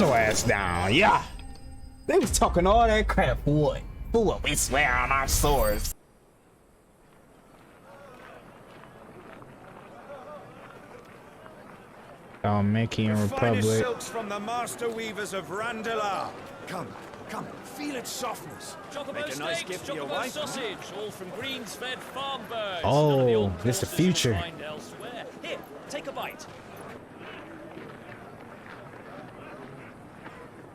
Sit your ass down, yeah. They was talking all that crap for what? For what? We swear on our swords. Making a republic. Silks from the master weavers of Randalar. Come, feel its softness. Make a nice gift for your wife. Sausage, all from greens-fed farm birds. Oh, this is the future. Here, take a bite.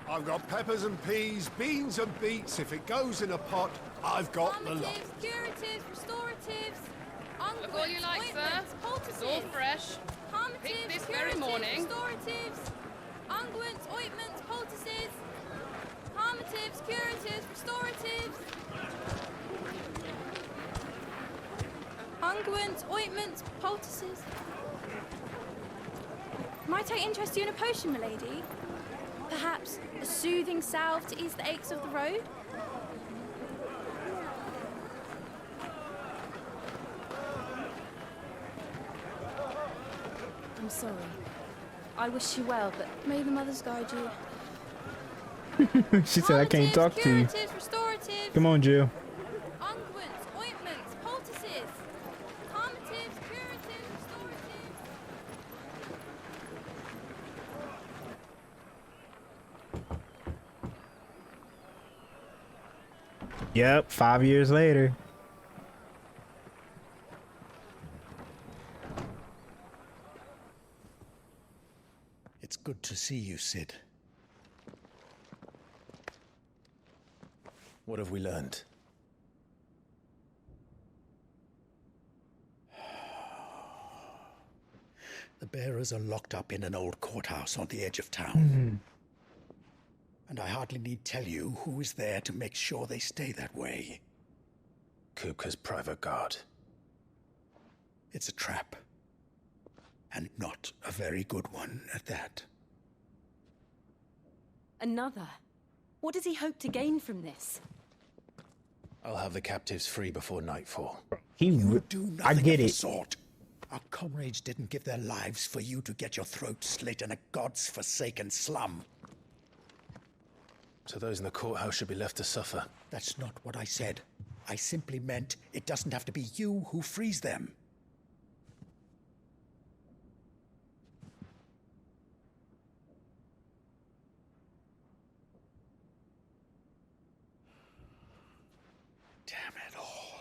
I've got peppers and peas, beans and beets. If it goes in a pot, I've got the lot. Curatives, restoratives, Look all you like, sir. It's all fresh. Picked this very morning. Restoratives, unguents, ointments, poultices, harmatives, curatives, restoratives, unguents, ointments, poultices. Might I interest you in a potion, milady? Perhaps a soothing salve to ease the aches of the road? I'm sorry. I wish you well, but may the mothers guide you. She said I can't talk to you. Restoratives, Come on, Jill. unguents, ointments, poultices, harmatives, curatives, restoratives. Yep, 5 years later. It's good to see you, Sid. What have we learned? The bearers are locked up in an old courthouse on the edge of town. And I hardly need tell you who is there to make sure they stay that way. Kupka's private guard. It's a trap. And not a very good one at that. Another? What does he hope to gain from this? I'll have the captives free before nightfall. You would do nothing I get of the it. sort. Our comrades didn't give their lives for you to get your throat slit in a god's forsaken slum. So those in the courthouse should be left to suffer. That's not what I said. I simply meant it doesn't have to be you who frees them. Damn it all.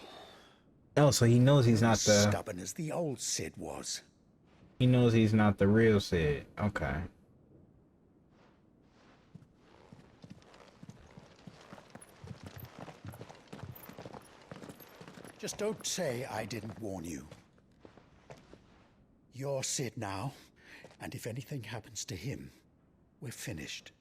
Oh, so he knows he's not the... Stubborn as the old Sid was. He knows he's not the real Sid. Okay. Just don't say I didn't warn you. You're Sid now, and if anything happens to him, we're finished.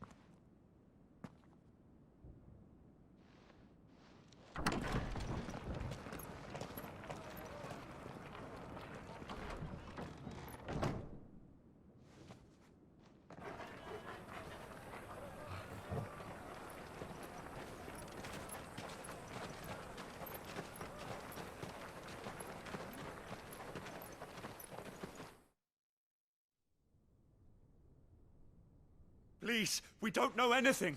Please, we don't know anything.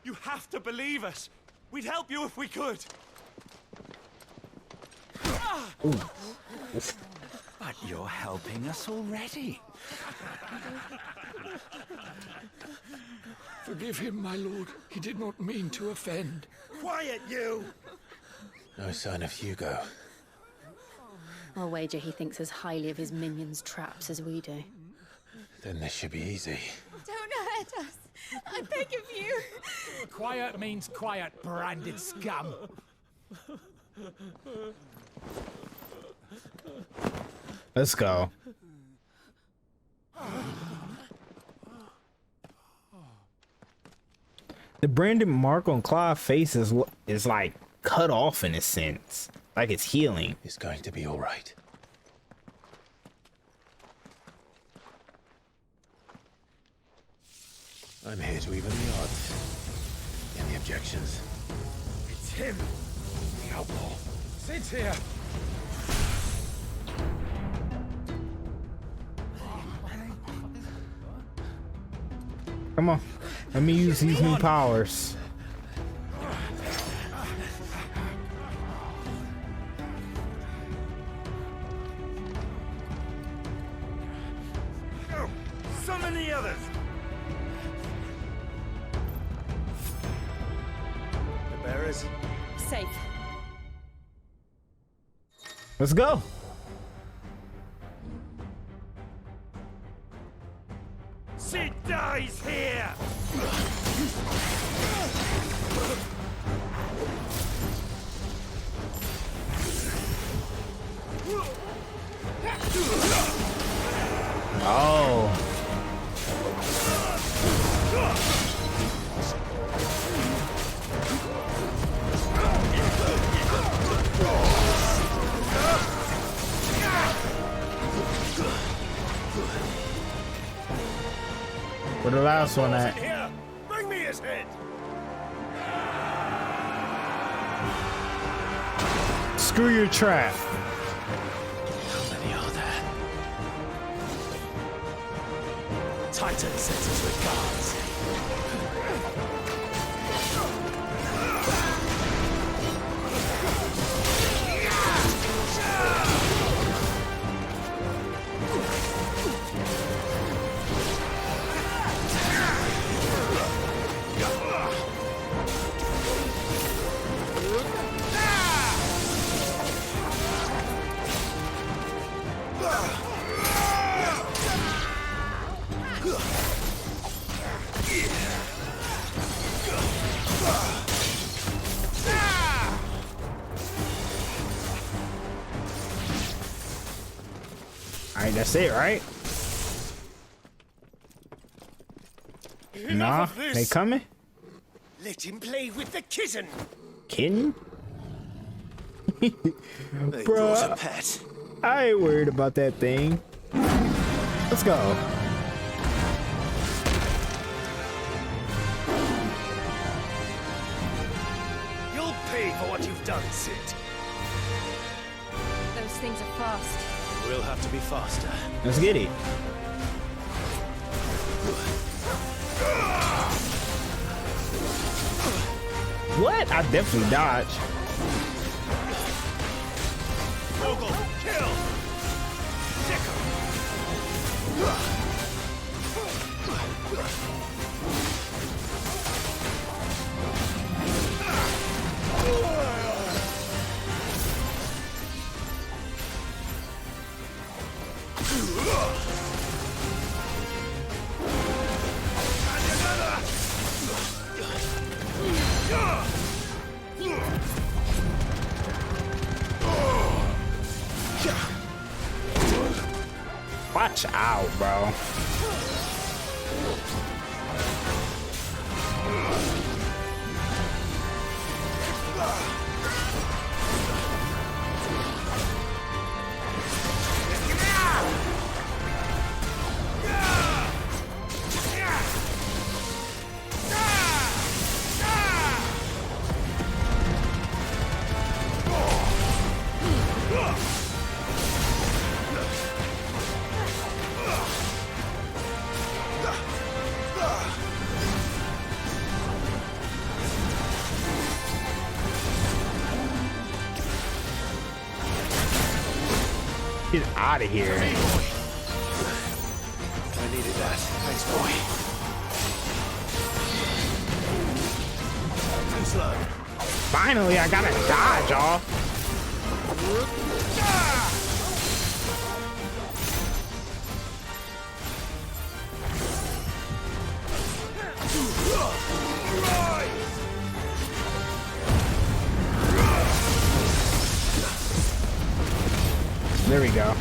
You have to believe us. We'd help you if we could. But you're helping us already. Forgive him, my lord. He did not mean to offend. Quiet, you! No sign of Hugo. I'll wager he thinks as highly of his minions' traps as we do. Then this should be easy. Don't hurt us. I beg of you. Quiet means quiet, branded scum. Let's go. The branded mark on Clive's face is like cut off in a sense. Like it's healing. It's going to be all right. I'm here to even the odds. Any objections? It's him, the outlaw. Sit here. Come on. Let me use these new powers. Summon the others. The bearers. Safe. Let's go. Sid dies here. Oh. Where the last one at? Here, bring me his head. Screw your trap. How many are there? Titan sends his regards. Alright, that's it, right? Nah, they coming? Let him play with the kitten. Kitten? They brought a Bruh, pet. I ain't worried about that thing. Let's go. You'll pay for what you've done, Sid. Those things are fast. We'll have to be faster. Let's get it. What? I definitely dodged. Mogul, kill. Watch out, bro. Get out of here. I needed that. Thanks, boy. Too slow. Finally, I got a dodge off. There we go.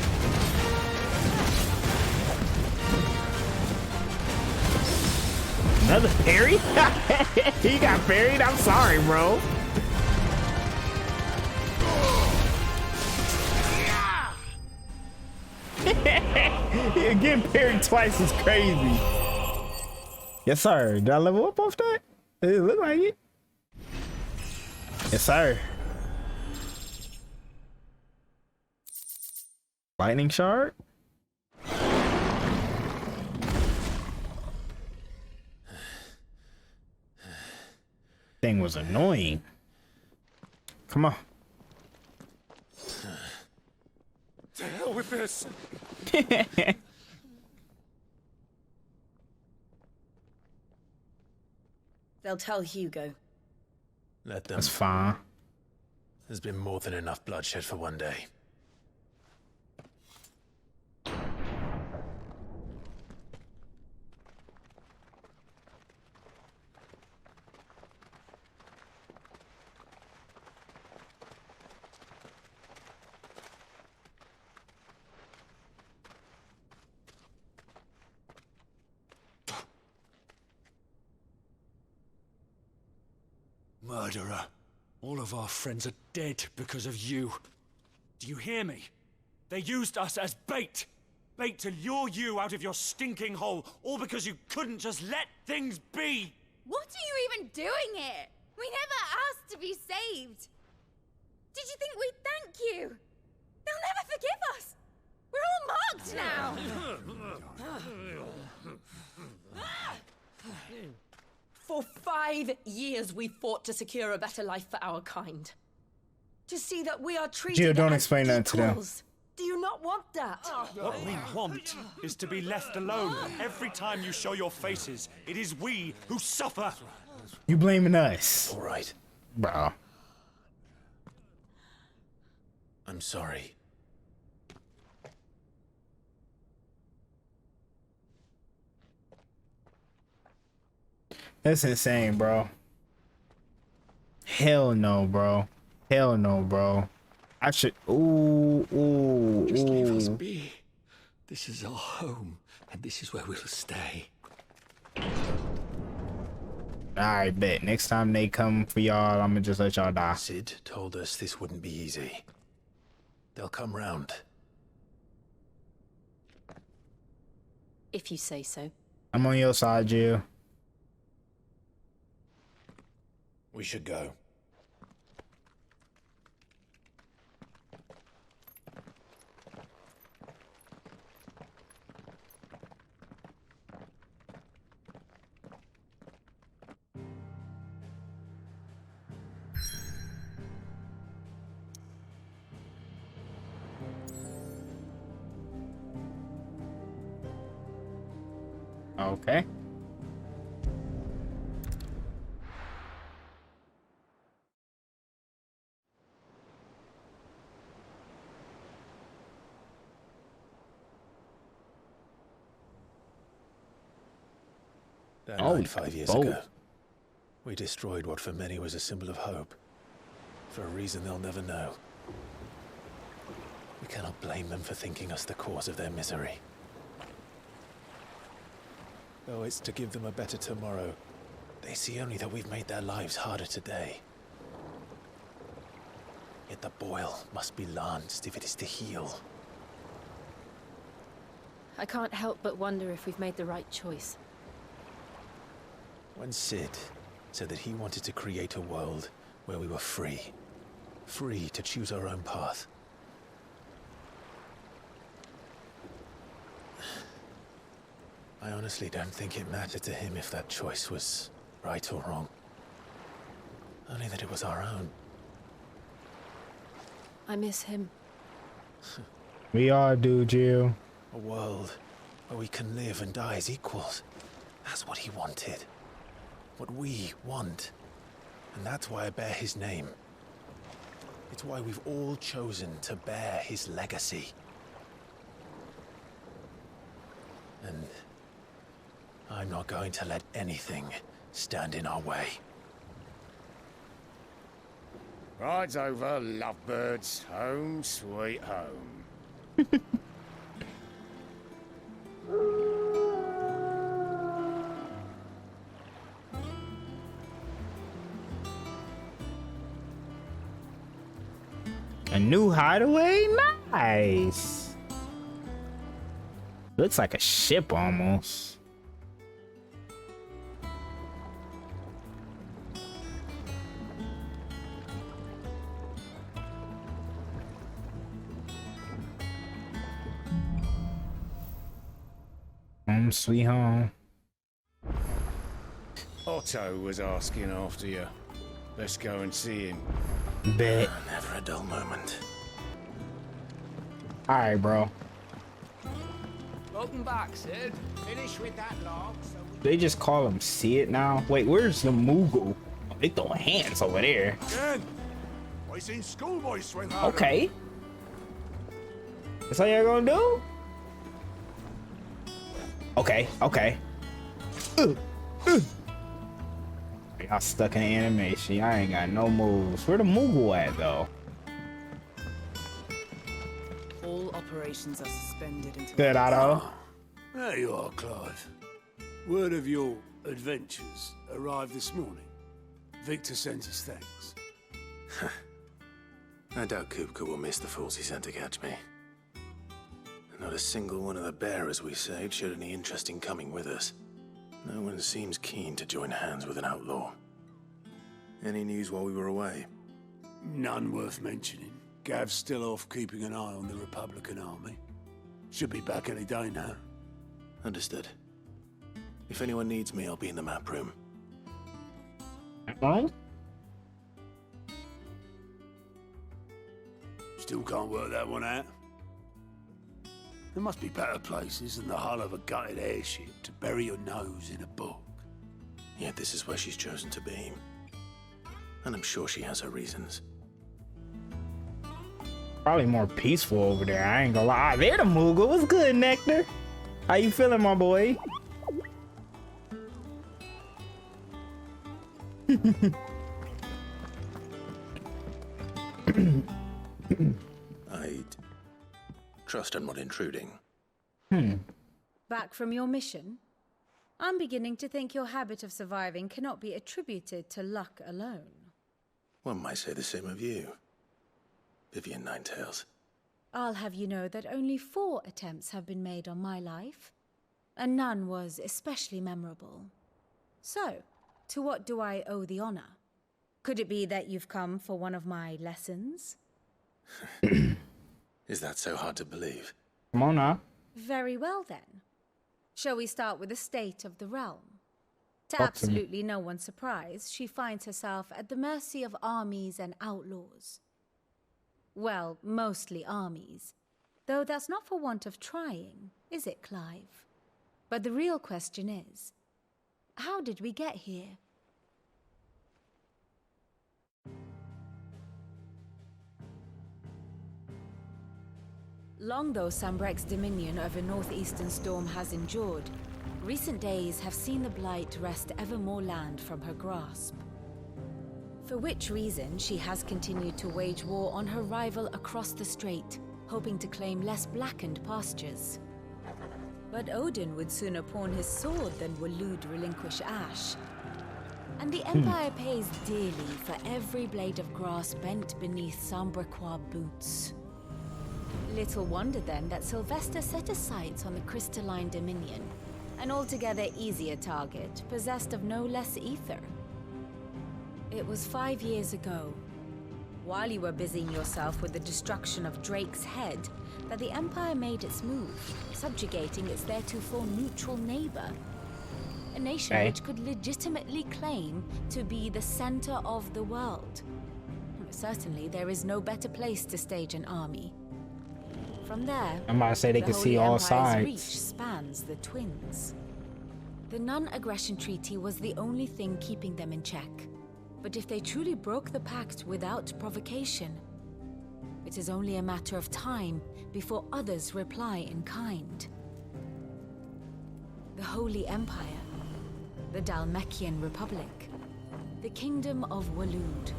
Another parry? He got parried? I'm sorry, bro. Getting parried twice is crazy. Yes, sir. Did I level up off that? It look like it. Yes, sir. Lightning shard? Thing was annoying. Come on. To hell with this. They'll tell Hugo. Let them. That's fine. There's been more than enough bloodshed for one day. Murderer. All of our friends are dead because of you. Do you hear me? They used us as bait. Bait to lure you out of your stinking hole, all because you couldn't just let things be. What are you even doing here? We never asked to be saved. Did you think we'd thank you? They'll never forgive us. We're all marked now. For 5 years we fought to secure a better life for our kind. To see that we are treated Jill, don't as explain that to them. equals. Do you not want that? What we want is to be left alone. Every time you show your faces, it is we who suffer. You blaming us. All right. Bro. I'm sorry. That's insane, bro. Hell no, bro. Hell no, bro. I should. Ooh. Just leave us be. This is our home, and this is where we'll stay. Alright, bet. Next time they come for y'all, I'm gonna just let y'all die. Sid told us this wouldn't be easy. They'll come round. If you say so. I'm on your side, Jill. We should go. Okay. That Oh, night 5 years bold. ago, we destroyed what for many was a symbol of hope. For a reason they'll never know. We cannot blame them for thinking us the cause of their misery. Though it's to give them a better tomorrow, they see only that we've made their lives harder today. Yet the boil must be lanced if it is to heal. I can't help but wonder if we've made the right choice. When Sid said that he wanted to create a world where we were free. Free to choose our own path. I honestly don't think it mattered to him if that choice was right or wrong. Only that it was our own. I miss him. We all do, Jill. A world where we can live and die as equals. That's what he wanted. What we want. And that's why I bear his name. It's why we've all chosen to bear his legacy. And I'm not going to let anything stand in our way. Rides over, lovebirds. Home, sweet home. A new hideaway? Nice. Looks like a ship almost. Home sweet home. Otto was asking after you. Let's go and see him. Bet. Never a dull moment. All right, bro. Welcome back, Sid. Finish with that log. So They just call him Sid now. Wait, where's the Moogle? Oh, they throwing hands over there. Again. I seen schoolboys swing hard. Okay. That's how y'all gonna do? Okay, okay. Y'all stuck in animation. Y'all ain't got no moves. Where the Moogle at though? All operations are suspended until... Good, Otto. There you are, Clive. Word of your adventures arrived this morning. Victor sends his thanks. I doubt Kupka will miss the fools he sent to catch me. Not a single one of the bearers we saved showed any interest in coming with us. No one seems keen to join hands with an outlaw. Any news while we were away? None worth mentioning. Gav's still off keeping an eye on the Republican army. Should be back any day now. Understood. If anyone needs me, I'll be in the map room. Right? Still can't work that one out. There must be better places than the hull of a gutted airship to bury your nose in a book. Yet this is where she's chosen to be. And I'm sure she has her reasons. Probably more peaceful over there. I ain't gonna lie. There the Moogle. What's good, Nectar? How you feeling, my boy? I'd trust I'm not intruding. Back from your mission? I'm beginning to think your habit of surviving cannot be attributed to luck alone. One might say the same of you, Vivian Ninetails. I'll have you know that only 4 attempts have been made on my life, and none was especially memorable. So, to what do I owe the honor? Could it be that you've come for one of my lessons? Is that so hard to believe? Come on now. Very well then. Shall we start with the state of the realm? To Talk to me. absolutely no one's surprise, she finds herself at the mercy of armies and outlaws. Well, mostly armies. Though that's not for want of trying, is it, Clive? But the real question is, how did we get here? Long though Sambrek's dominion over northeastern Storm has endured, recent days have seen the Blight wrest ever more land from her grasp. For which reason she has continued to wage war on her rival across the strait, hoping to claim less blackened pastures. But Odin would sooner pawn his sword than Waloed relinquish Ash. And the Empire pays dearly for every blade of grass bent beneath Sambrequois boots. Little wonder then that Sylvester set his sights on the crystalline dominion, an altogether easier target, possessed of no less ether. It was 5 years ago, while you were busying yourself with the destruction of Drake's head, that the Empire made its move, subjugating its theretofore neutral neighbor. A nation which could legitimately claim to be the center of the world. Certainly, there is no better place to stage an army. From there, I'm about to say they can see all sides. Reach spans the twins. The non-aggression treaty was the only thing keeping them in check. But if they truly broke the pact without provocation, it is only a matter of time before others reply in kind. The Holy Empire, the Dhalmekian Republic, the Kingdom of Waloed,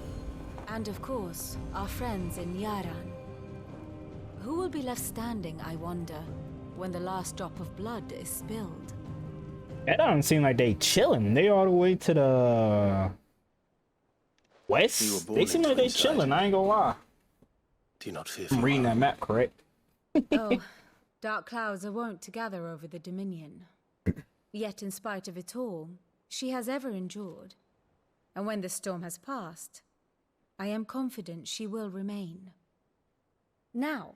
and of course, our friends in Yaran. Who will be left standing, I wonder, when the last drop of blood is spilled? That doesn't seem like they chilling. They all the way to the west. They seem like they chilling. I ain't gonna lie. Do you not fear? I'm reading that map correct. Oh, dark clouds are wont to gather over the Dominion. Yet in spite of it all, she has ever endured. And when the storm has passed, I am confident she will remain. Now,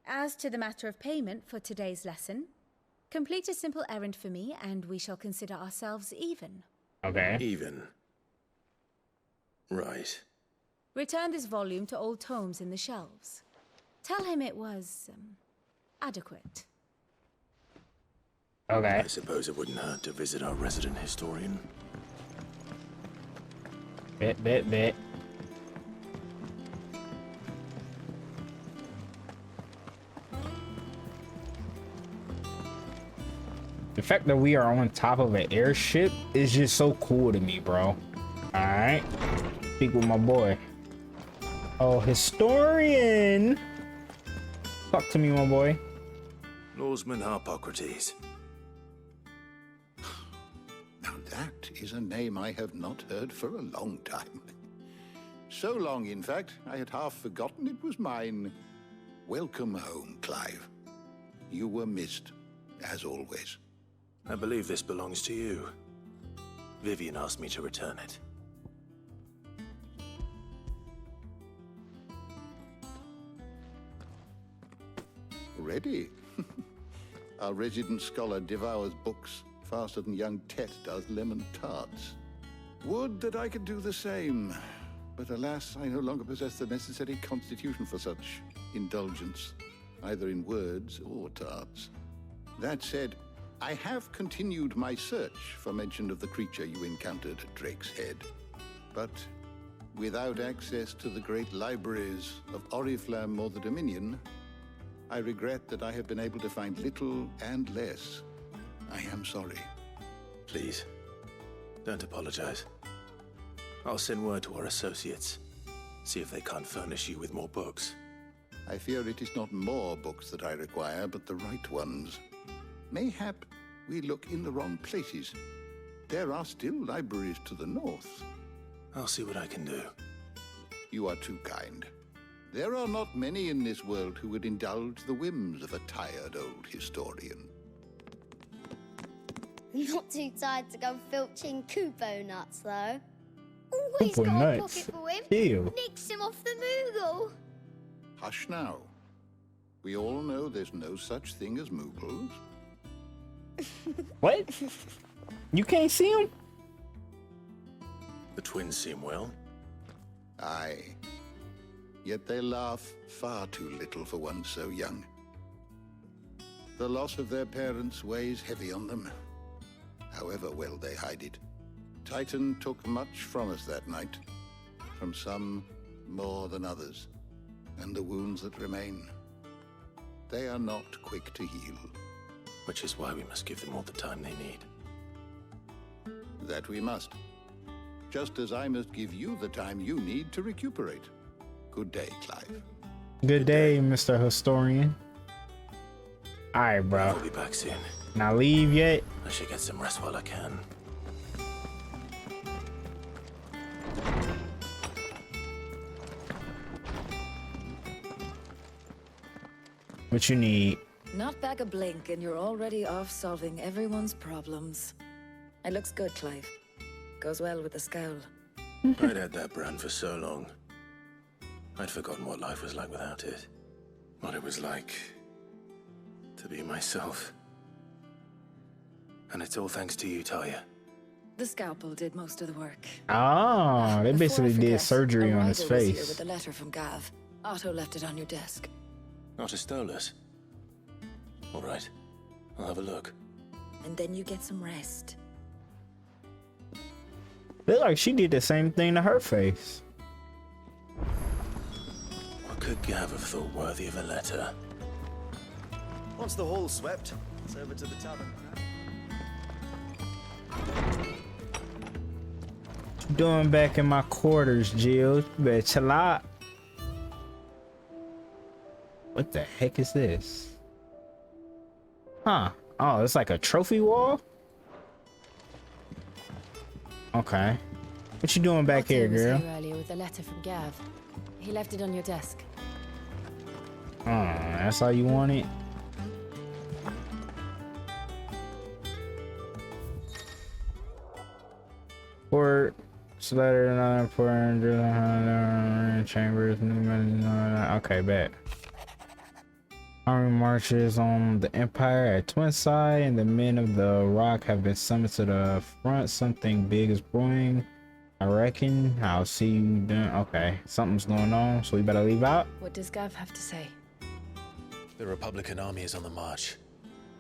as to the matter of payment for today's lesson, complete a simple errand for me and we shall consider ourselves even. Okay. Even. Right. Return this volume to old tomes in the shelves. Tell him it was, adequate. Okay. I suppose it wouldn't hurt to visit our resident historian. Bet. The fact that we are on top of an airship is just so cool to me, bro. Alright. Speak with my boy. Oh, historian! Talk to me, my boy. Norseman Harpocrates. Now that is a name I have not heard for a long time. So long, in fact, I had half forgotten it was mine. Welcome home, Clive. You were missed, as always. I believe this belongs to you. Vivian asked me to return it. Ready? Our resident scholar devours books faster than young Tet does lemon tarts. Would that I could do the same. But alas, I no longer possess the necessary constitution for such indulgence, either in words or tarts. That said, I have continued my search for mention of the creature you encountered at Drake's Head. But without access to the great libraries of Oriflamme or the Dominion, I regret that I have been able to find little and less. I am sorry. Please, don't apologize. I'll send word to our associates. See if they can't furnish you with more books. I fear it is not more books that I require, but the right ones. Mayhap we look in the wrong places. There are still libraries to the north. I'll see what I can do. You are too kind. There are not many in this world who would indulge the whims of a tired old historian. Not too tired to go filching Kupo nuts, though. Always Kupo got nuts. a pocket for him. Ew. Nicks him off the Moogle. Hush now. We all know there's no such thing as Moogles. What? You can't see him? The twins seem well. Aye. Yet they laugh far too little for one so young. The loss of their parents weighs heavy on them, however well they hide it. Titan took much from us that night, from some more than others, and the wounds that remain, they are not quick to heal. Which is why we must give them all the time they need. That we must. Just as I must give you the time you need to recuperate. Good day, Clive. Good day, Mr. Historian. Alright, bro. I'll be back soon. Not leave yet? I should get some rest while I can. What you need? Not back a blink and you're already off solving everyone's problems. It looks good, Clive. Goes well with the scowl. I'd had that brand for so long. I'd forgotten what life was like without it. What it was like to be myself. And it's all thanks to you, Talia. The scalpel did most of the work. Oh, they basically did surgery on his Ryder was here face. with a letter from Gav. Otto left it on your desk. Not stole us. All right, I'll have a look. And then you get some rest. Look like she did the same thing to her face. What could Gav have thought worthy of a letter? Once the hall's swept, it's over to the tavern. What you doing back in my quarters, Jill? You better chill out. What the heck is this? Huh. Oh, it's like a trophy wall? Okay. What you doing back here, Otto was girl? here earlier with a letter from Gav. He left it on your desk. Oh, that's all you wanted? Port, letter, another important chambers, okay, bet. Army marches on the Empire at Twinside, and the men of the Rock have been summoned to the front. Something big is brewing. I reckon I'll see you then. Okay, something's going on, so we better leave out. What does Gav have to say? The Republican army is on the march,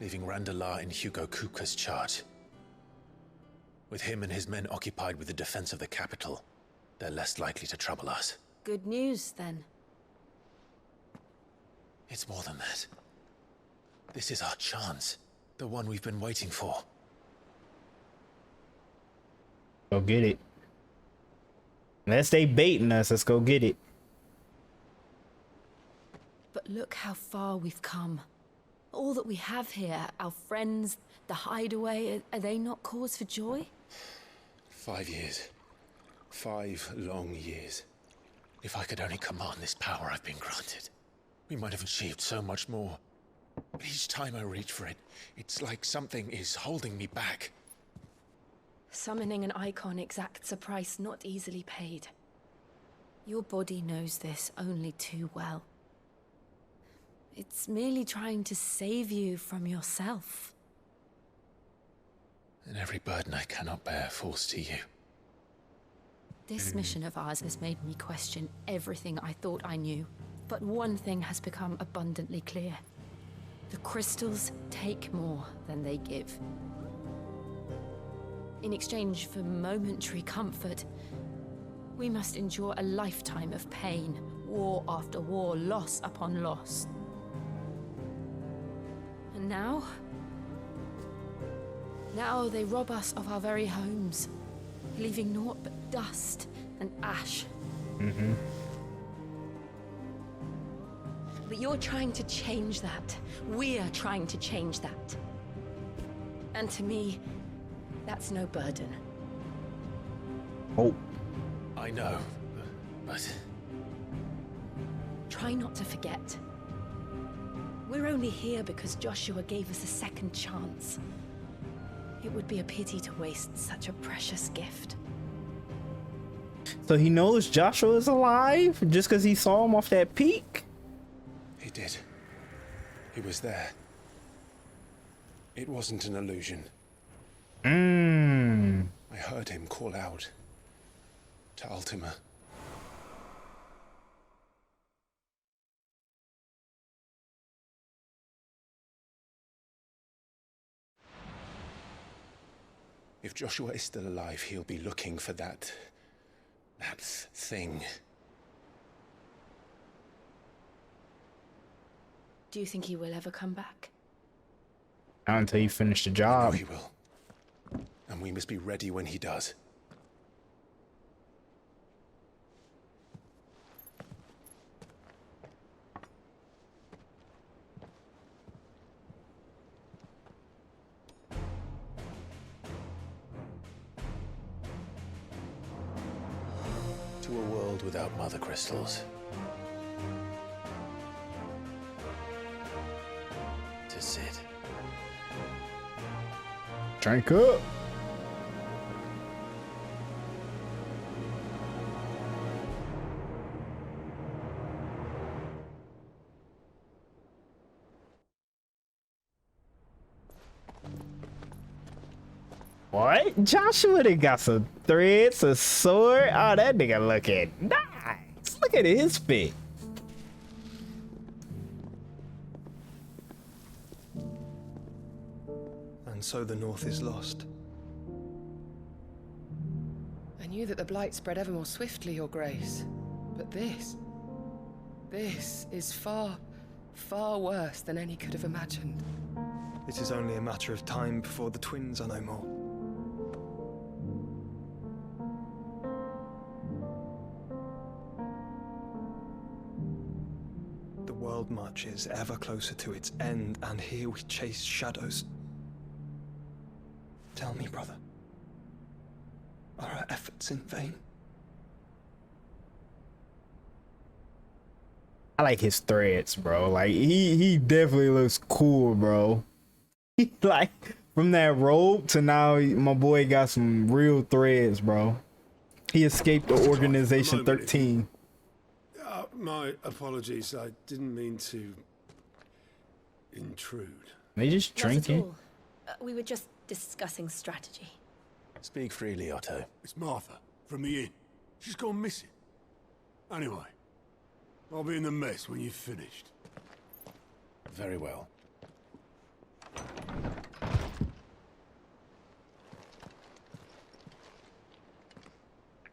leaving Randalar in Hugo Kupka's charge. With him and his men occupied with the defense of the capital, they're less likely to trouble us. Good news, then. It's more than that. This is our chance. The one we've been waiting for. Go get it. Unless they baiting us, let's go get it. But look how far we've come. All that we have here, our friends, the hideaway, are they not cause for joy? 5 years. 5 long years. If I could only command this power I've been granted, we might have achieved so much more. But each time I reach for it, it's like something is holding me back. Summoning an icon exacts a price not easily paid. Your body knows this only too well. It's merely trying to save you from yourself. And every burden I cannot bear falls to you. This mission of ours has made me question everything I thought I knew. But one thing has become abundantly clear. The crystals take more than they give. In exchange for momentary comfort, we must endure a lifetime of pain, war after war, loss upon loss. And now they rob us of our very homes, leaving naught but dust and ash. But you're trying to change that. We're trying to change that. And to me, that's no burden. Oh. I know, but... Try not to forget. We're only here because Joshua gave us a second chance. It would be a pity to waste such a precious gift. So he knows Joshua's alive just because he saw him off that peak? He did. He was there. It wasn't an illusion. I heard him call out to Ultima. If Joshua is still alive, he'll be looking for that thing. Do you think he will ever come back? Not until you finish the I job. know he will. And we must be ready when he does. To a world without mother crystals. To sit. Drink up. What? Joshua done got some threads, a sword. Oh, that nigga looking nice. Look at his fit. And so the North is lost. I knew that the blight spread ever more swiftly, Your Grace. But this is far, far worse than any could have imagined. It is only a matter of time before the twins are no more. The world marches ever closer to its end, and here we chase shadows. Tell me, brother, are our efforts in vain? I like his threads, bro. Like he definitely looks cool, bro. Like from that robe to now, my boy got some real threads, bro. He escaped the Organization 13. My apologies. I didn't mean to intrude. They just drinking. Not at all. We were just discussing strategy. Speak freely, Otto. It's Martha. from the inn. She's gone missing. Anyway, I'll be in the mess when you've finished. Very well.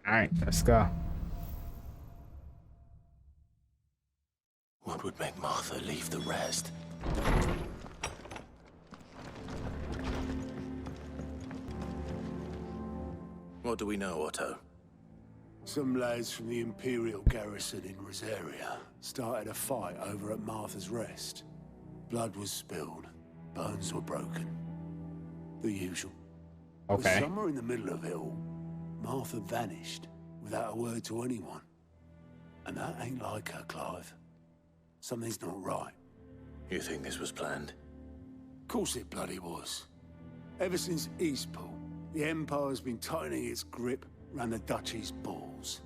Alright, let's go. What would make Martha leave the rest? What do we know, Otto? Some lads from the Imperial garrison in Rosaria started a fight over at Martha's Rest. Blood was spilled, bones were broken. The usual. Okay. But somewhere in the middle of it all, Martha vanished without a word to anyone. And that ain't like her, Clive. Something's not right. You think this was planned? Of course it bloody was. Ever since Eastpool, the Empire's been tightening its grip around the Duchy's balls.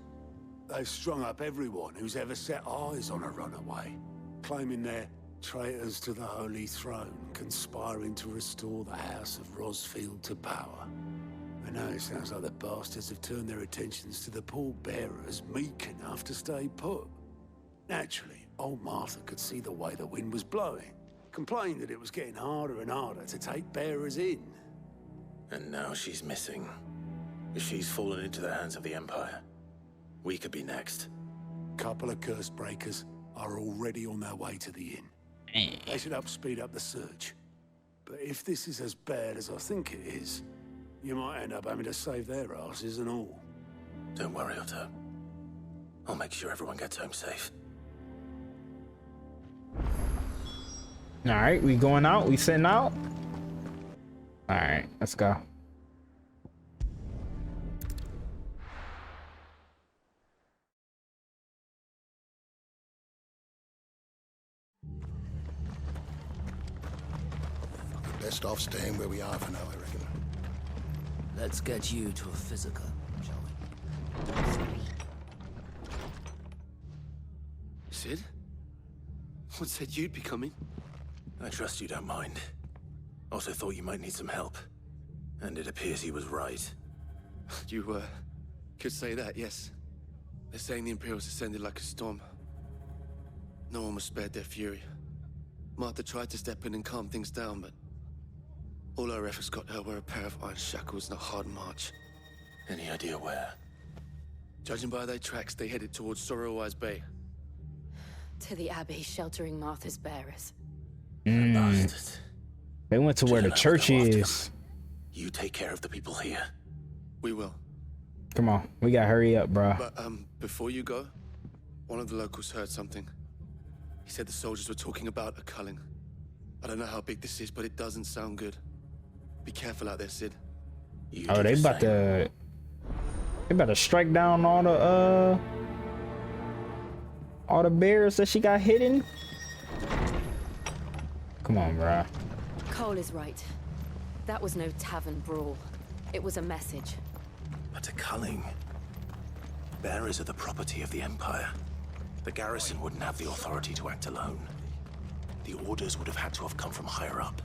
They've strung up everyone who's ever set eyes on a runaway, claiming they're traitors to the Holy Throne, conspiring to restore the House of Rosfield to power. And now it sounds like the bastards have turned their attentions to the pallbearers meek enough to stay put. Naturally, old Martha could see the way the wind was blowing, complained that it was getting harder and harder to take bearers in. And now she's missing. If she's fallen into the hands of the Empire, we could be next. Couple of curse breakers are already on their way to the inn. They should speed up the search. But if this is as bad as I think it is, you might end up having to save their asses and all. Don't worry, Otto. I'll make sure everyone gets home safe. Alright, we going out? We sitting out? Alright, let's go. Best off staying where we are for now, I reckon. Let's get you to a physical, shall we? Sid? What said you'd be coming? I trust you don't mind. Also thought you might need some help. And it appears he was right. You, could say that, yes. They're saying the Imperials descended like a storm. No one was spared their fury. Martha tried to step in and calm things down, but all our efforts got her were a pair of iron shackles and a hard march. Any idea where? Judging by their tracks, they headed towards Sorrowwise Bay. To the Abbey sheltering Martha's bearers. They went to where the church is. You take care of the people here. We will. Come on, we gotta hurry up, bro. But, before you go, one of the locals heard something. He said the soldiers were talking about a culling. I don't know how big this is, but it doesn't sound good. Be careful out there, Sid. Oh, they about to strike down all the bears that she got hidden. Come on, bruh. Cole is right. That was no tavern brawl. It was a message. But a culling. Bearers are the property of the Empire. The garrison wouldn't have the authority to act alone. The orders would have had to have come from higher up.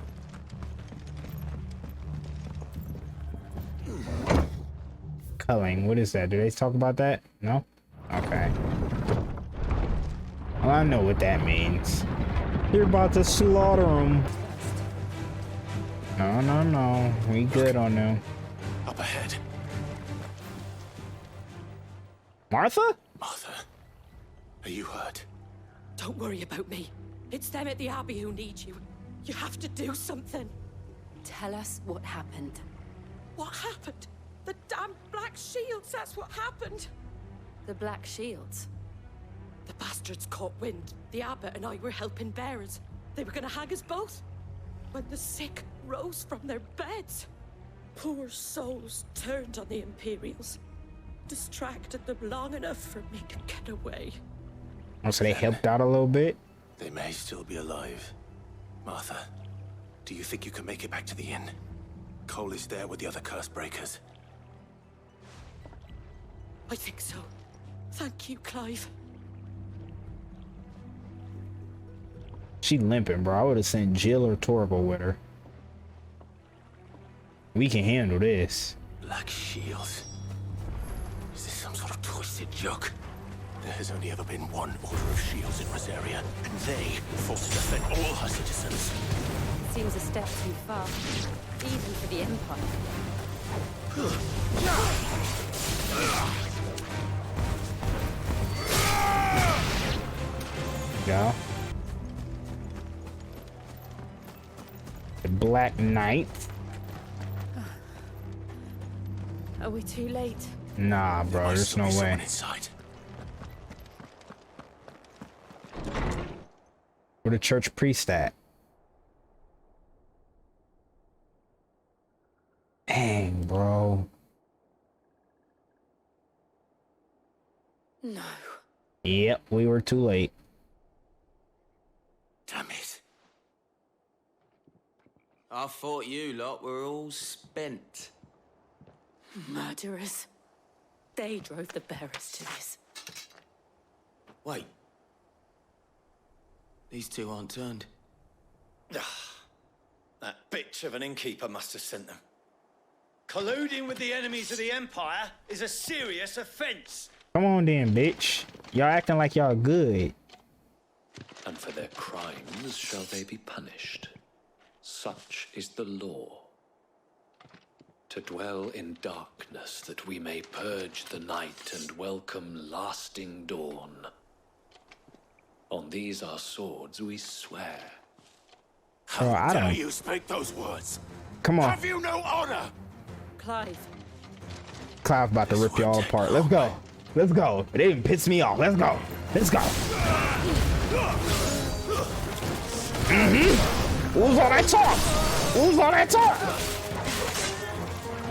Culling, what is that? Do they talk about that? No? Okay. Well, I know what that means. You're about to slaughter them. No. We good on them. Up ahead. Martha? Martha, are you hurt? Don't worry about me. It's them at the Abbey who need you. You have to do something. Tell us what happened. What happened? The damn Black Shields, that's what happened. The Black Shields? The bastards caught wind. The abbot and I were helping bearers. They were gonna hang us both. When the sick rose from their beds, poor souls turned on the Imperials. Distracted them long enough for me to get away. Oh, so they helped out a little bit? They may still be alive. Martha, do you think you can make it back to the inn? Cole is there with the other curse breakers. I think so. Thank you, Clive. She limping, bro. I would have sent Jill or Torgal with her. We can handle this. Black Shield. Is sort of twisted joke. There has only ever been one Order of Shields in Rosaria, and they fought to defend all her citizens. Seems a step too far, even for the Empire. Go. The Black Knight. Are we too late? Nah, bro, there's no way. Inside. Where the church priest at? Dang, bro. No. Yep, we were too late. Damn it. I thought you lot were all spent. Murderers. They drove the bearers to this. Wait. These two aren't turned. That bitch of an innkeeper must have sent them. Colluding with the enemies of the Empire is a serious offense. Come on then, bitch. Y'all acting like y'all good. And for their crimes shall they be punished. Such is the law. To dwell in darkness that we may purge the night and welcome lasting dawn. On these our swords we swear. Bro, I How dare don't. you speak those words? Come on. Have you no honor? Clive. Clive about to rip y'all apart. Let's go. Let's go. It didn't piss me off. Let's go. Let's go. Who's all that talk? Who's all that talk?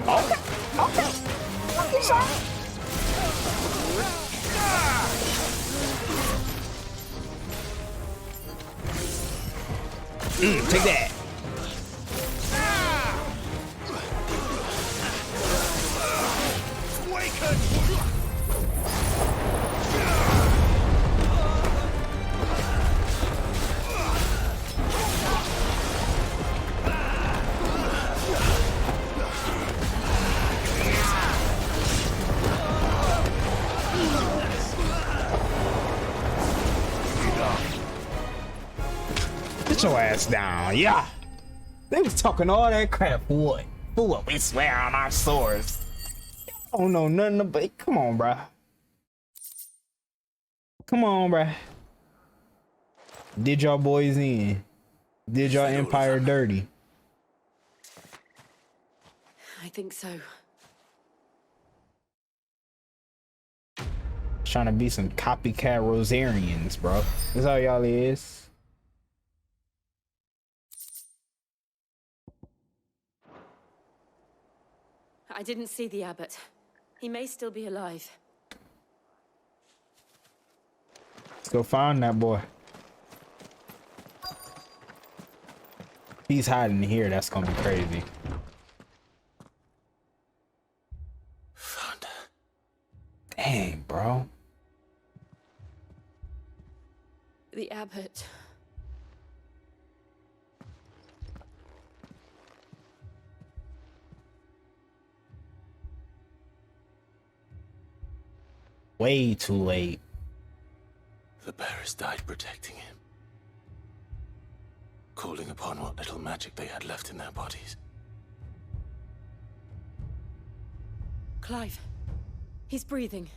Okay. Okay. Okay, son. Take that. Get your ass down, yeah. They was talking all that crap for what? For what? We swear on our swords. I don't know nothing about. Come on, bruh. Come on, bruh. Did y'all boys in? Did y'all Empire dirty? I think so. Trying to be some copycat Rosarians, bro. That's all y'all is. I didn't see the abbot. He may still be alive. Let's go find that boy. He's hiding here. That's gonna be crazy. Found her. Dang, bro. The abbot. Way too late. The bearers died protecting him. Calling upon what little magic they had left in their bodies. Clive. He's breathing.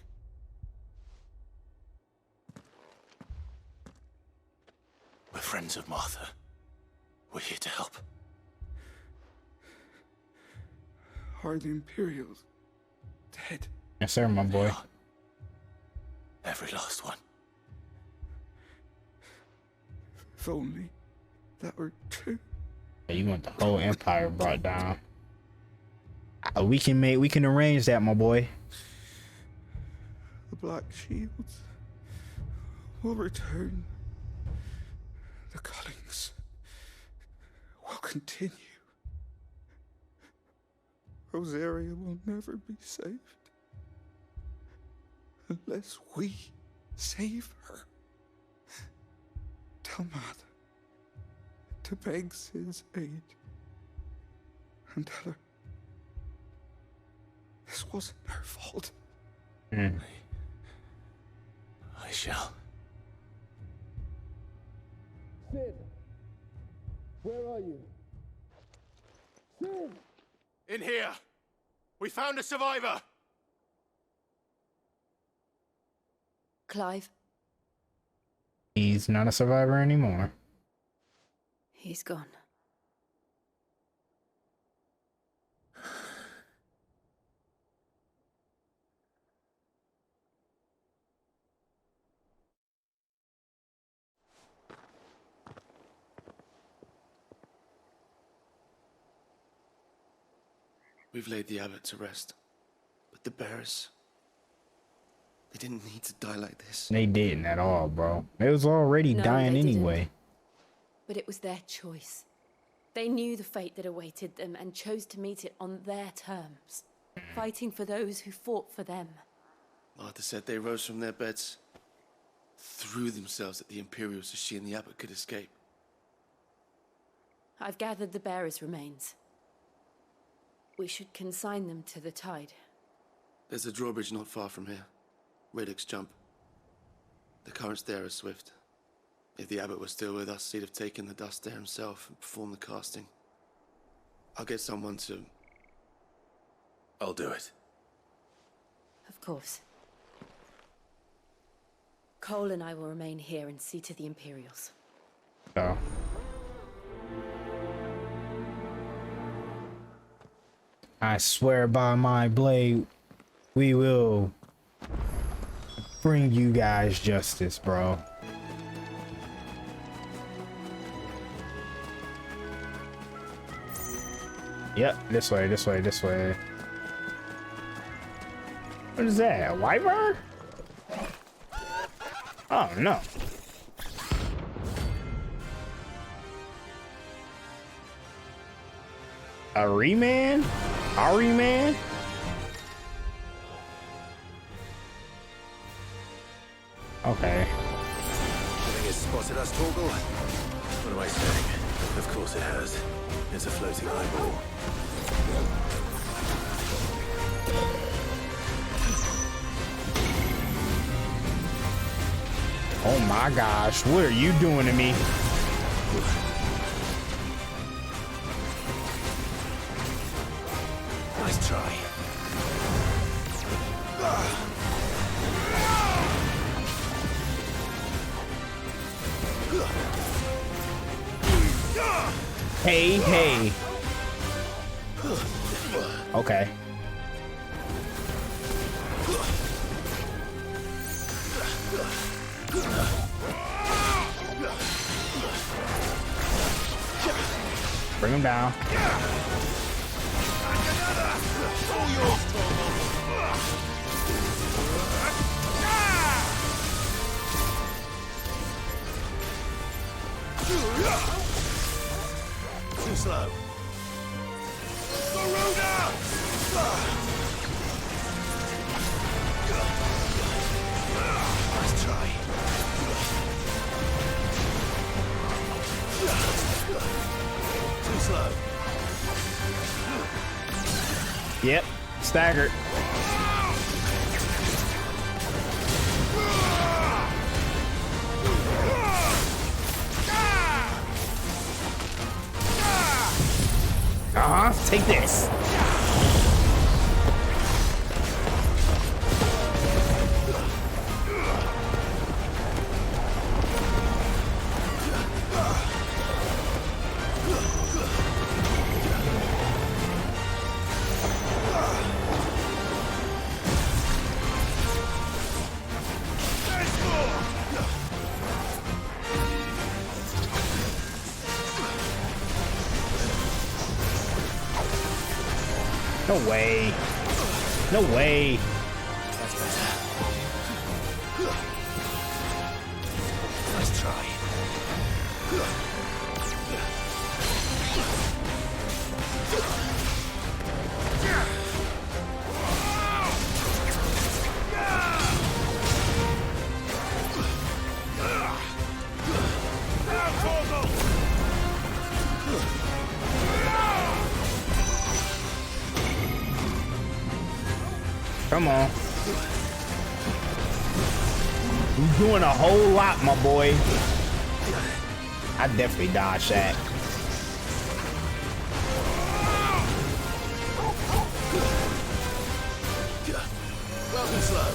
We're friends of Martha. We're here to help. Are the Imperials dead? Yes, sir, my boy. Every last one. If only that were true. Yeah, you want the whole Empire brought down. We can arrange that, my boy. The Black Shields will return. The cullings will continue. Rosaria will never be saved unless we save her. Tell Mother to beg Sid's aid and tell her this wasn't her fault. I shall. Sid! Where are you? Sid! In here! We found a survivor! Clive, He's not a survivor anymore. he's gone. We've laid the abbot to rest. But the bearers... they didn't need to die like this. They didn't at all, bro. They was already No, dying they didn't. anyway. But it was their choice. They knew the fate that awaited them and chose to meet it on their terms, fighting for those who fought for them. Martha said they rose from their beds, threw themselves at the Imperials so she and the abbot could escape. I've gathered the bearers' remains. We should consign them to the tide. There's a drawbridge not far from here. Radix jump. The currents there are swift. If the abbot was still with us, he'd have taken the dust there himself and performed the casting. I'll get someone to... I'll do it. Of course. Cole and I will remain here and see to the Imperials. So. I swear by my blade, we will bring you guys justice, bro. Yep, this way, this way, this way. What is that? A wyvern? Oh no. A reman? Ari man? Okay. Think it's spotted us, Torgal? What am I saying? Of course it has. It's a floating eyeball. Oh my gosh, what are you doing to me? Nice try. Hey, hey. Okay. Bring him down. Too slow. Nice try. Too slow. Yep, staggered. Take this. No way. No way. That's better. Nice try. Come on. He's doing a whole lot, my boy. I definitely dodged that. Welcome, slow.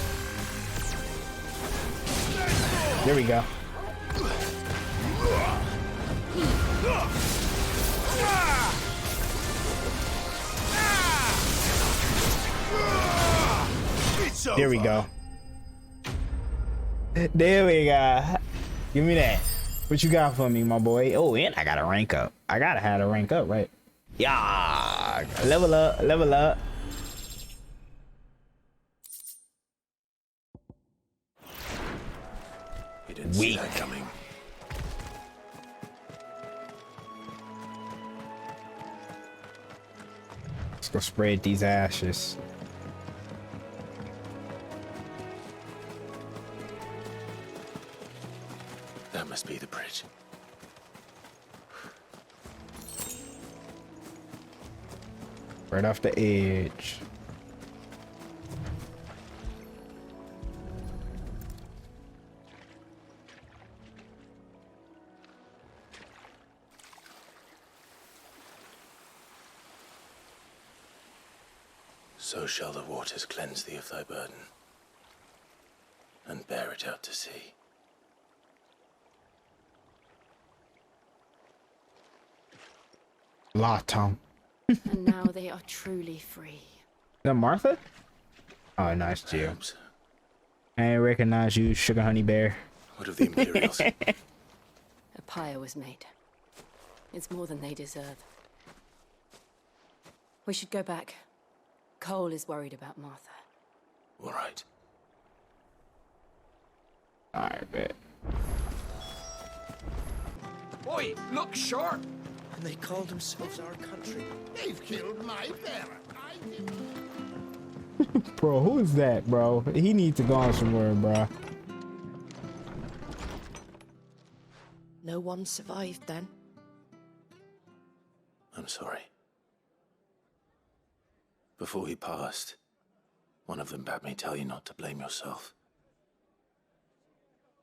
There we go. There we go. There we go. Give me that. What you got for me, my boy? Oh, and I gotta rank up. I gotta have a rank up, right? Yeah. Level up, level up. You didn't see that coming. Let's go spread these ashes. That must be the bridge. Right off the edge. So shall the waters cleanse thee of thy burden, and bear it out to sea. La Tom. And now they are truly free. Is that Martha? Oh, nice, Jill. I ain't recognize you, Sugar Honey Bear. What of the Imperials? A pyre was made. It's more than they deserve. We should go back. Cole is worried about Martha. All right. Alright, bet. Oi, look sharp! And they call themselves our country. They've killed my parent. Bro, who is that, bro? He needs to go on somewhere, bro. No one survived then. I'm sorry. Before he passed, one of them bade me tell you not to blame yourself.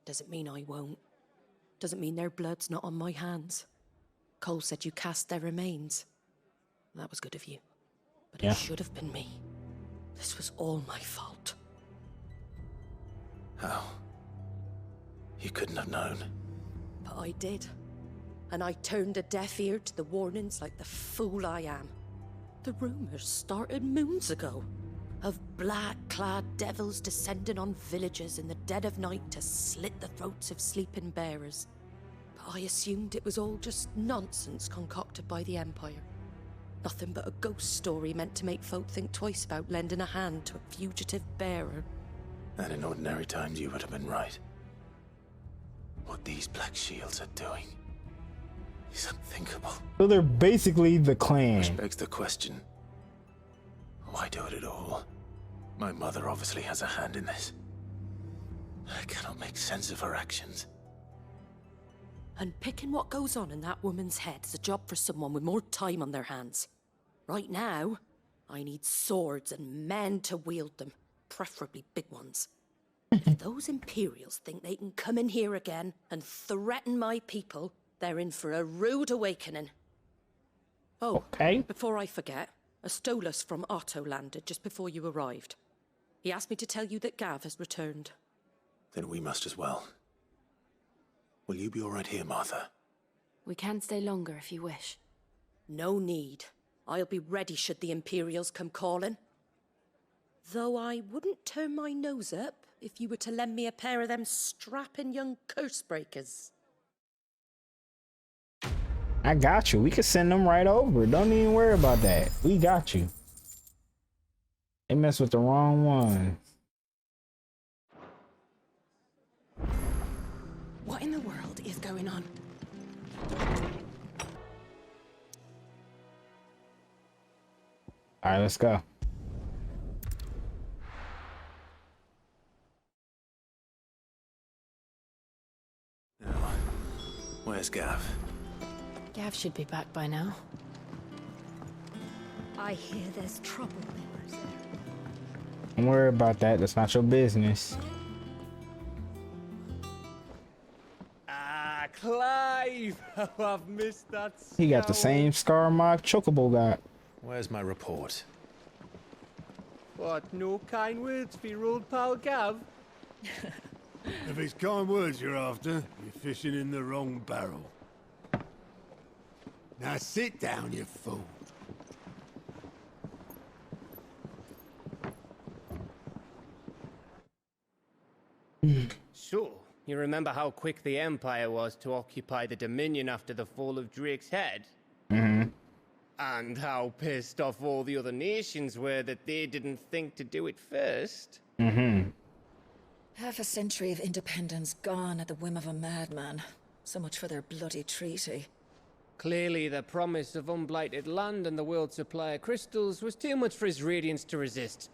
Doesn't mean I won't. Doesn't mean their blood's not on my hands. Cole said you cast their remains. That was good of you. But Yeah. it should have been me. This was all my fault. How? You couldn't have known. But I did. And I turned a deaf ear to the warnings like the fool I am. The rumors started moons ago. Of black-clad devils descending on villages in the dead of night to slit the throats of sleeping bearers. But I assumed it was all just nonsense concocted by the Empire. Nothing but a ghost story meant to make folk think twice about lending a hand to a fugitive bearer. And in ordinary times you would have been right. What these Black Shields are doing is unthinkable. So they're basically the clan. Which begs the question, why do it at all? My mother obviously has a hand in this. I cannot make sense of her actions. And picking what goes on in that woman's head is a job for someone with more time on their hands. Right now, I need swords and men to wield them, preferably big ones. If those Imperials think they can come in here again and threaten my people, they're in for a rude awakening. Oh, okay. Before I forget, a Stolas from Otto landed just before you arrived. He asked me to tell you that Gav has returned. Then we must as well. Will you be all right here, Martha? We can stay longer if you wish. No need. I'll be ready should the Imperials come calling. Though I wouldn't turn my nose up if you were to lend me a pair of them strapping young curse breakers. I got you. We can send them right over. Don't even worry about that. We got you. They messed with the wrong one. What in the world is going on? All right, let's go. Now, where's Gav? Gav should be back by now. I hear there's trouble there. Don't worry about that. That's not your business. Clive! Oh, I've missed that. He got the same scar my Chocobo got. Where's my report? What, no kind words for your old pal Gav? If it's kind words you're after, you're fishing in the wrong barrel. Now sit down, you fool. So, you remember how quick the Empire was to occupy the Dominion after the fall of Drake's head? Mm-hmm. And how pissed off all the other nations were that they didn't think to do it first? Mm-hmm. Half a century of independence gone at the whim of a madman. So much for their bloody treaty. Clearly, the promise of unblighted land and the world's supply of crystals was too much for his radiance to resist.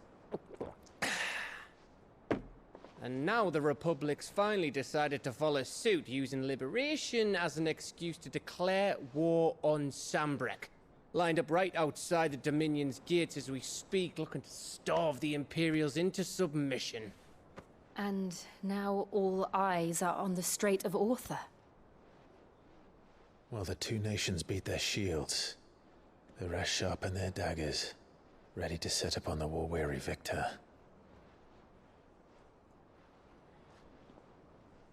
And now the Republic's finally decided to follow suit, using liberation as an excuse to declare war on Sambrek. Lined up right outside the Dominion's gates as we speak, looking to starve the Imperials into submission. And now all eyes are on the Strait of Author. Well, the two nations beat their shields. The rest sharpen their daggers, ready to set upon the war-weary victor.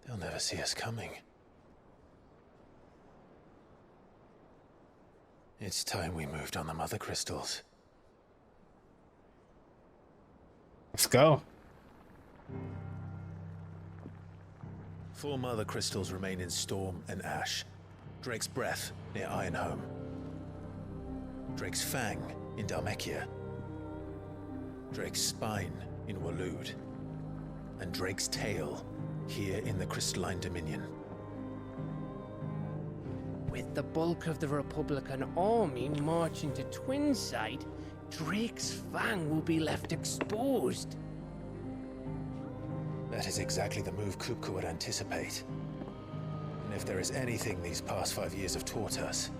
They'll never see us coming. It's time we moved on the Mother Crystals. Let's go. 4 Mother Crystals remain in Storm and Ash. Drake's Breath near Ironhome. Drake's Fang in Dhalmekia. Drake's Spine in Waloed. And Drake's Tail here in the Crystalline Dominion. With the bulk of the Republican army marching to Twinside, Drake's Fang will be left exposed. That is exactly the move Kupka would anticipate. And if there is anything these past 5 years have taught us,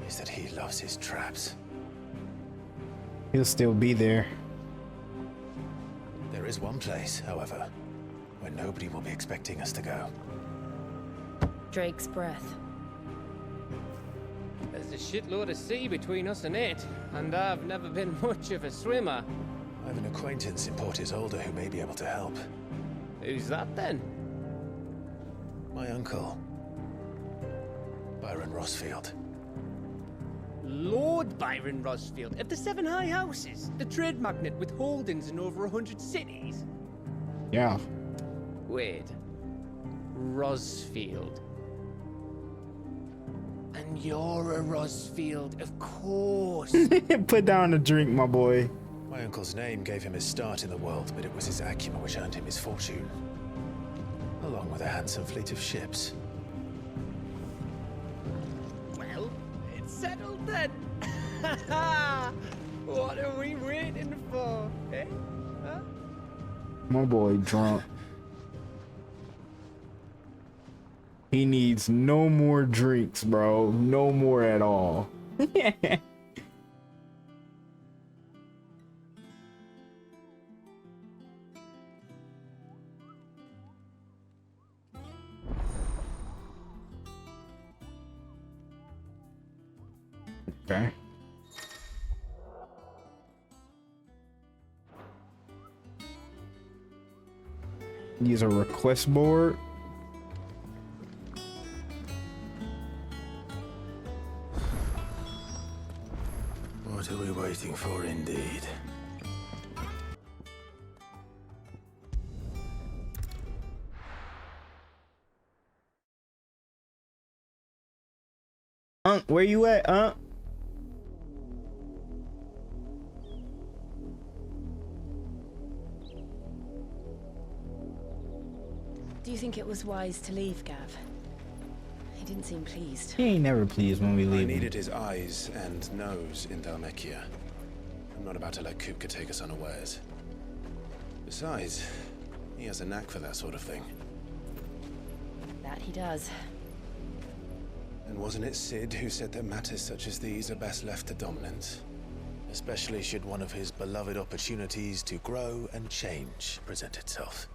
is that he loves his traps. He'll still be there. There is one place, however, where nobody will be expecting us to go. Drake's Breath. There's a shitload of sea between us and it, and I've never been much of a swimmer. I have an acquaintance in Port Isolde who may be able to help. Who's that then? My uncle, Byron Rosfield. Lord Byron Rosfield of the 7 High Houses, the trade magnate with holdings in over 100 cities. Yeah. Wait. Rosfield. And you're a Rosfield, of course. Put down the drink, my boy. My uncle's name gave him his start in the world, but it was his acumen which earned him his fortune. Along with a handsome fleet of ships. Well, it's settled then. What are we waiting for, eh? Huh? My boy drunk. He needs no more drinks, bro. No more at all. Okay. Use a request board. What are we waiting for, indeed? Where you at, Do you think it was wise to leave, Gav? He didn't seem pleased. He ain't never pleased when we leave. I needed his eyes and nose in Dhalmekia. I'm not about to let Kupka take us unawares. Besides, he has a knack for that sort of thing. That he does. And wasn't it Sid who said that matters such as these are best left to dominance? Especially should one of his beloved opportunities to grow and change present itself.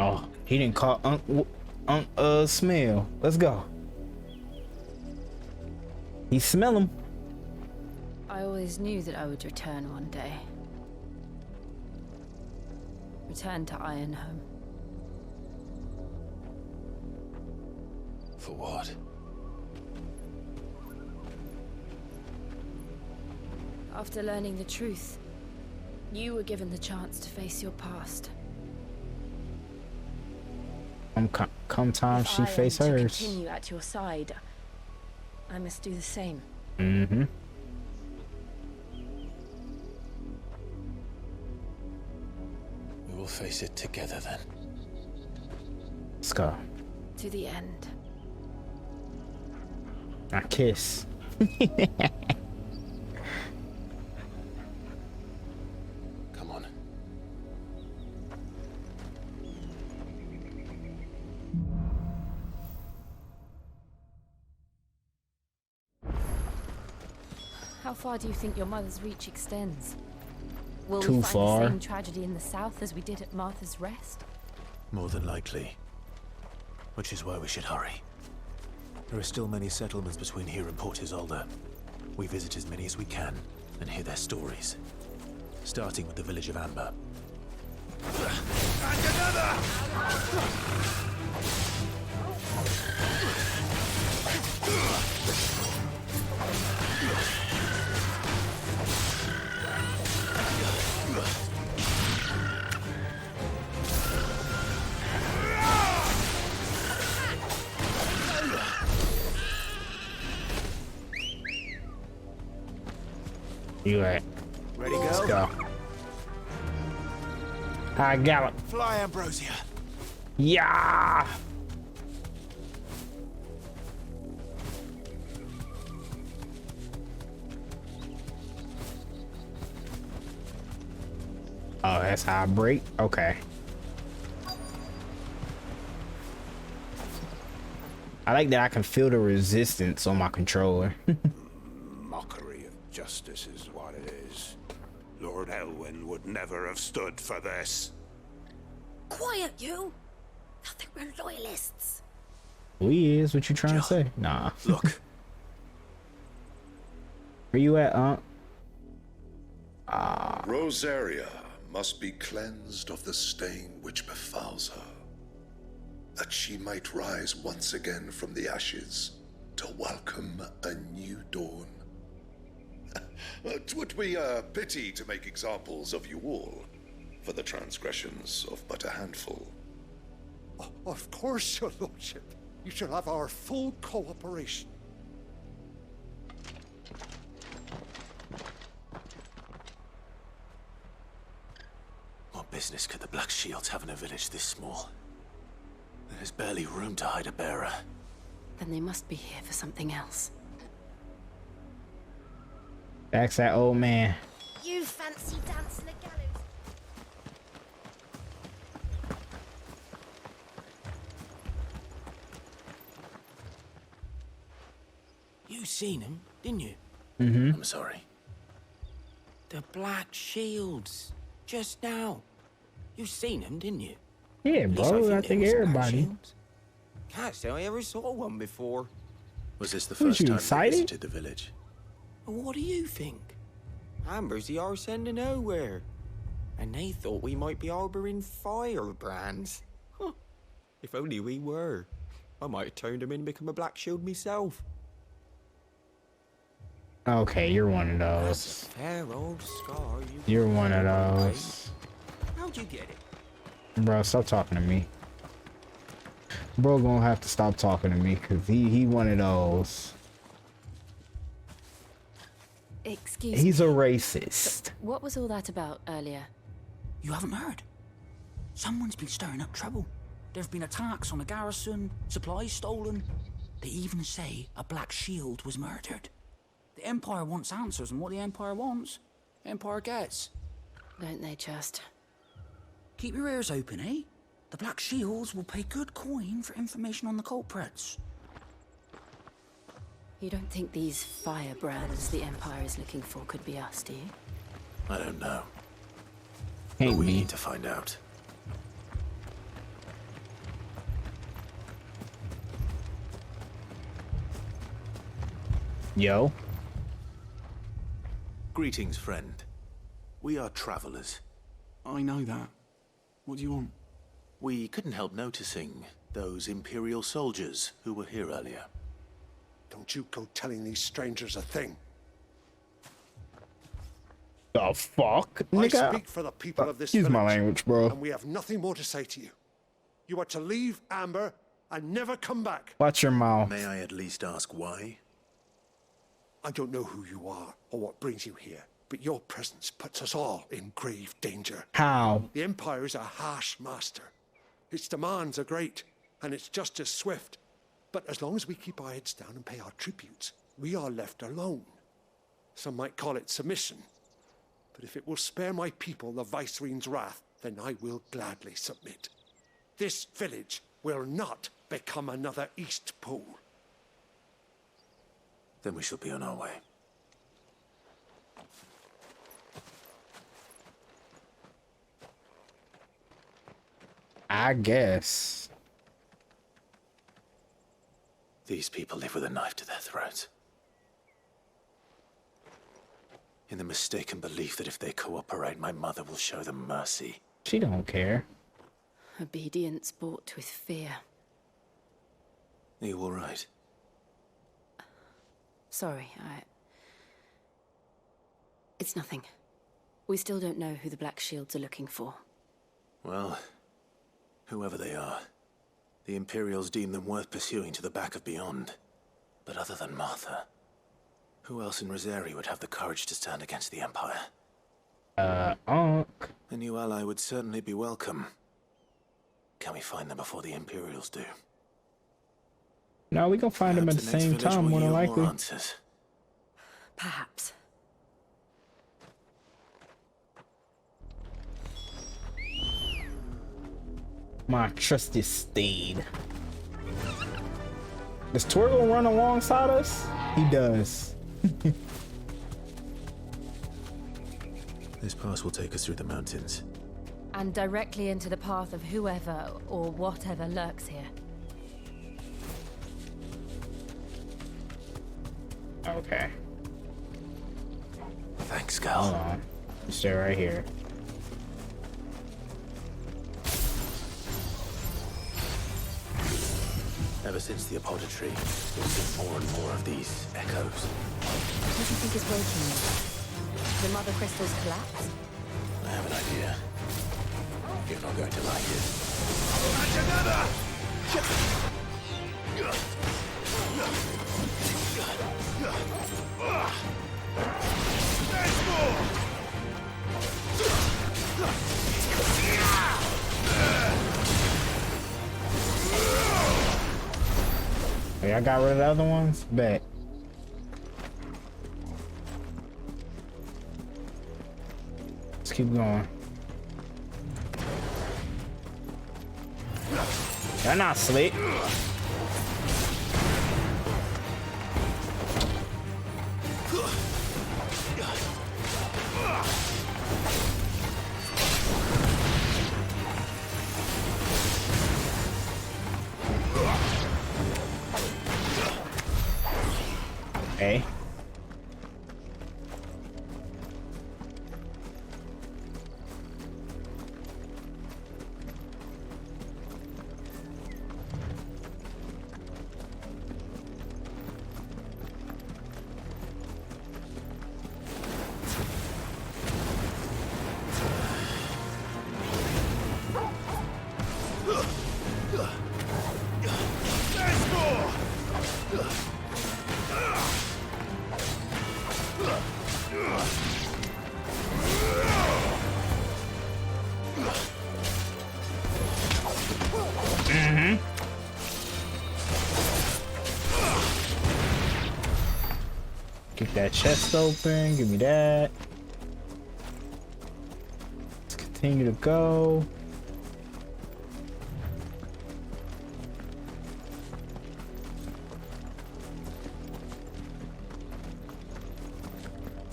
Oh, he didn't call smell. Let's go. He smell him. I always knew that I would return one day. Return to Ironhome. For what? After learning the truth, you were given the chance to face your past. Come time she face If I am to hers. continue at your side, I must do the same. Mm-hmm. We will face it together then. Let's go. To the end. I kiss. Come on. How far do you think your mother's reach extends? Will Too we find far. the same tragedy in the south as we did at Martha's Rest? More than likely. Which is why we should hurry. There are still many settlements between here and Port Isolde. We visit as many as we can and hear their stories. Starting with the village of Amber. And another! You right. Ready, go? Let's go. High gallop. Fly, Ambrosia. Yeah. Oh, that's how I break? Okay. I like that I can feel the resistance on my controller. Mockery of justice is what it is. Lord Elwyn would never have stood for this. Quiet, you! Thought they were loyalists. We is what you trying to say? Nah. Look. Where you at, Rosaria must be cleansed of the stain which befouls her, that she might rise once again from the ashes to welcome a new dawn. 'Twould be a pity to make examples of you all for the transgressions of but a handful. Of course, your lordship. You shall have our full cooperation. What business could the Black Shields have in a village this small? There's barely room to hide a bearer. Then they must be here for something else. That's that old man. You fancy dancing the gallows? You seen him, didn't you? Mm-hmm. I'm sorry. The Black Shields. Just now. You seen him, didn't you? Yeah, At least bro. I there think was Black everybody. Shields. Can't say I ever saw one before. Was this the Was first you time excited? you visited the village? What do you think? Amber's the arse end of nowhere. And they thought we might be harboring firebrands. Huh. If only we were. I might have turned him in and become a Black Shield myself. Okay, you're one of That's those. a fair old scar. You're one of those. How'd you get it? Bro, stop talking to me. Bro gonna have to stop talking to me because he one of those. Excuse He's me. a racist. What was all that about earlier? You haven't heard? Someone's been stirring up trouble. There have been attacks on the garrison, supplies stolen. They even say a Black Shield was murdered. The Empire wants answers, and what the Empire wants, the Empire gets. Don't they just? Keep your ears open, eh? The Black Shields will pay good coin for information on the culprits. You don't think these firebrands the Empire is looking for could be us, do you? I don't know. Ain't But we me. need to find out. Yo. Greetings, friend. We are travelers. I know that. What do you want? We couldn't help noticing those Imperial soldiers who were here earlier. Don't you go telling these strangers a thing. The fuck, I nigga? speak for the people of this Excuse village, my language, bro. and we have nothing more to say to you. You are to leave Amber and never come back. Watch your mouth. May I at least ask why? I don't know who you are or what brings you here, but your presence puts us all in grave danger. How? The Empire is a harsh master. Its demands are great, and its justice swift. But as long as we keep our heads down and pay our tributes, we are left alone. Some might call it submission. But if it will spare my people the Viceroy's wrath, then I will gladly submit. This village will not become another East Pool. Then we shall be on our way. I guess. These people live with a knife to their throats. In the mistaken belief that if they cooperate, my mother will show them mercy. She don't care. Obedience bought with fear. Are you all right? Sorry, It's nothing. We still don't know who the Black Shields are looking for. Well, whoever they are, the Imperials deem them worth pursuing to the back of beyond. But other than Martha, who else in Rosari would have the courage to stand against the Empire? Unc. A new ally would certainly be welcome. Can we find them before the Imperials do? No, we gonna find them at the same time, more than likely. Perhaps. My trusty steed. Does Torgo run alongside us? He does. This pass will take us through the mountains. And directly into the path of whoever or whatever lurks here. Okay. Thanks, Gal. Hold on. You stay right here. Ever since the apothecary, we've seen more and more of these echoes. What do you think is breaking them? The mother crystals collapse? I have an idea. You're not going to like it. Hey, I got rid of the other ones? Bet. Let's keep going. They're not slick. Okay. Get that chest open, give me that. Let's continue to go.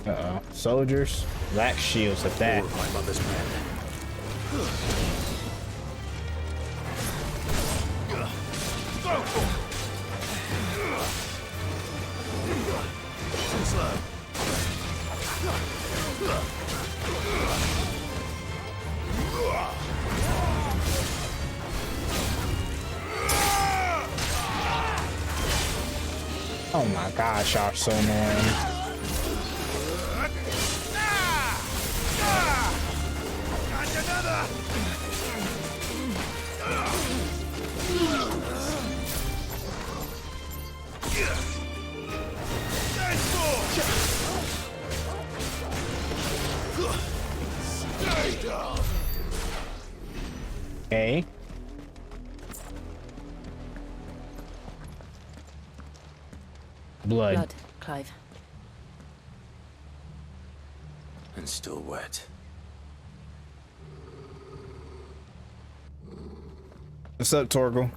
Uh-oh. Soldiers, black shields at that. My mother's men. Oh my gosh, y'all so annoying. Okay. Blood, Clive. And still wet. What's up, Torgal?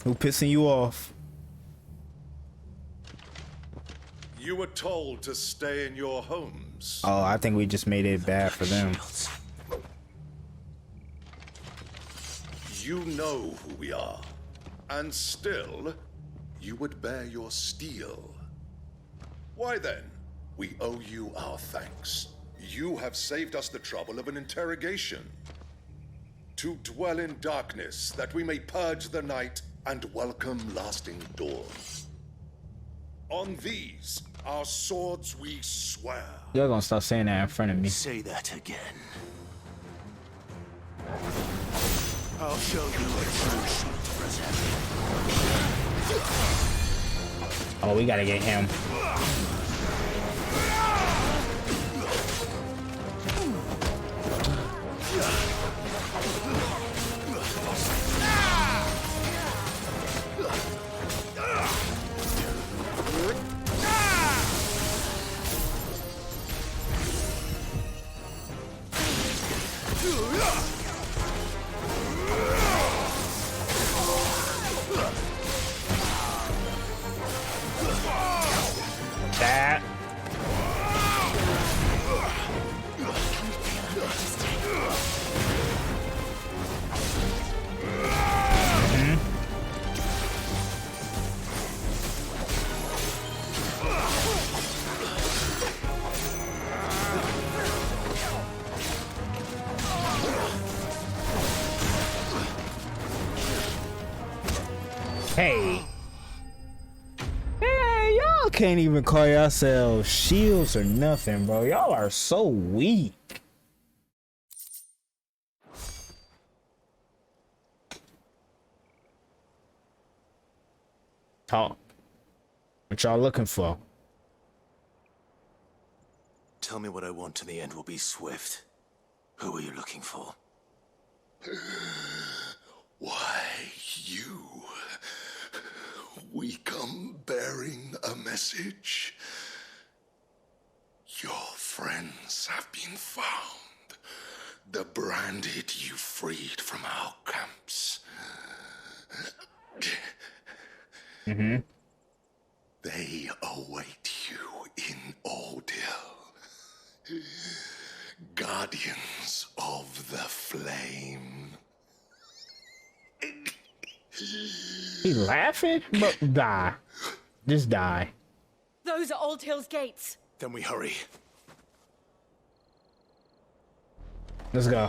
Who pissing you off? You were told to stay in your homes. Oh, I think we just made it bad for them. You know who we are. And still, you would bear your steel. Why then, we owe you our thanks. You have saved us the trouble of an interrogation. To dwell in darkness, that we may purge the night and welcome lasting dawn. On these, our swords we swear. You're gonna stop saying that in front of me. Say that again. I'll show you what true strength presents. Oh, we gotta get him. That. Hey. Hey, y'all can't even call yourselves shields or nothing, bro. Y'all are so weak. Talk. What y'all looking for? Tell me what I want and the end will be swift. Who are you looking for? Why, you. We come bearing a message. Your friends have been found. The branded you freed from our camps. Mm-hmm. They await you in Ordeal. Guardians of the Flame. He laughing? But die. Just die. Those are Old Hill's gates. Then we hurry. Let's go.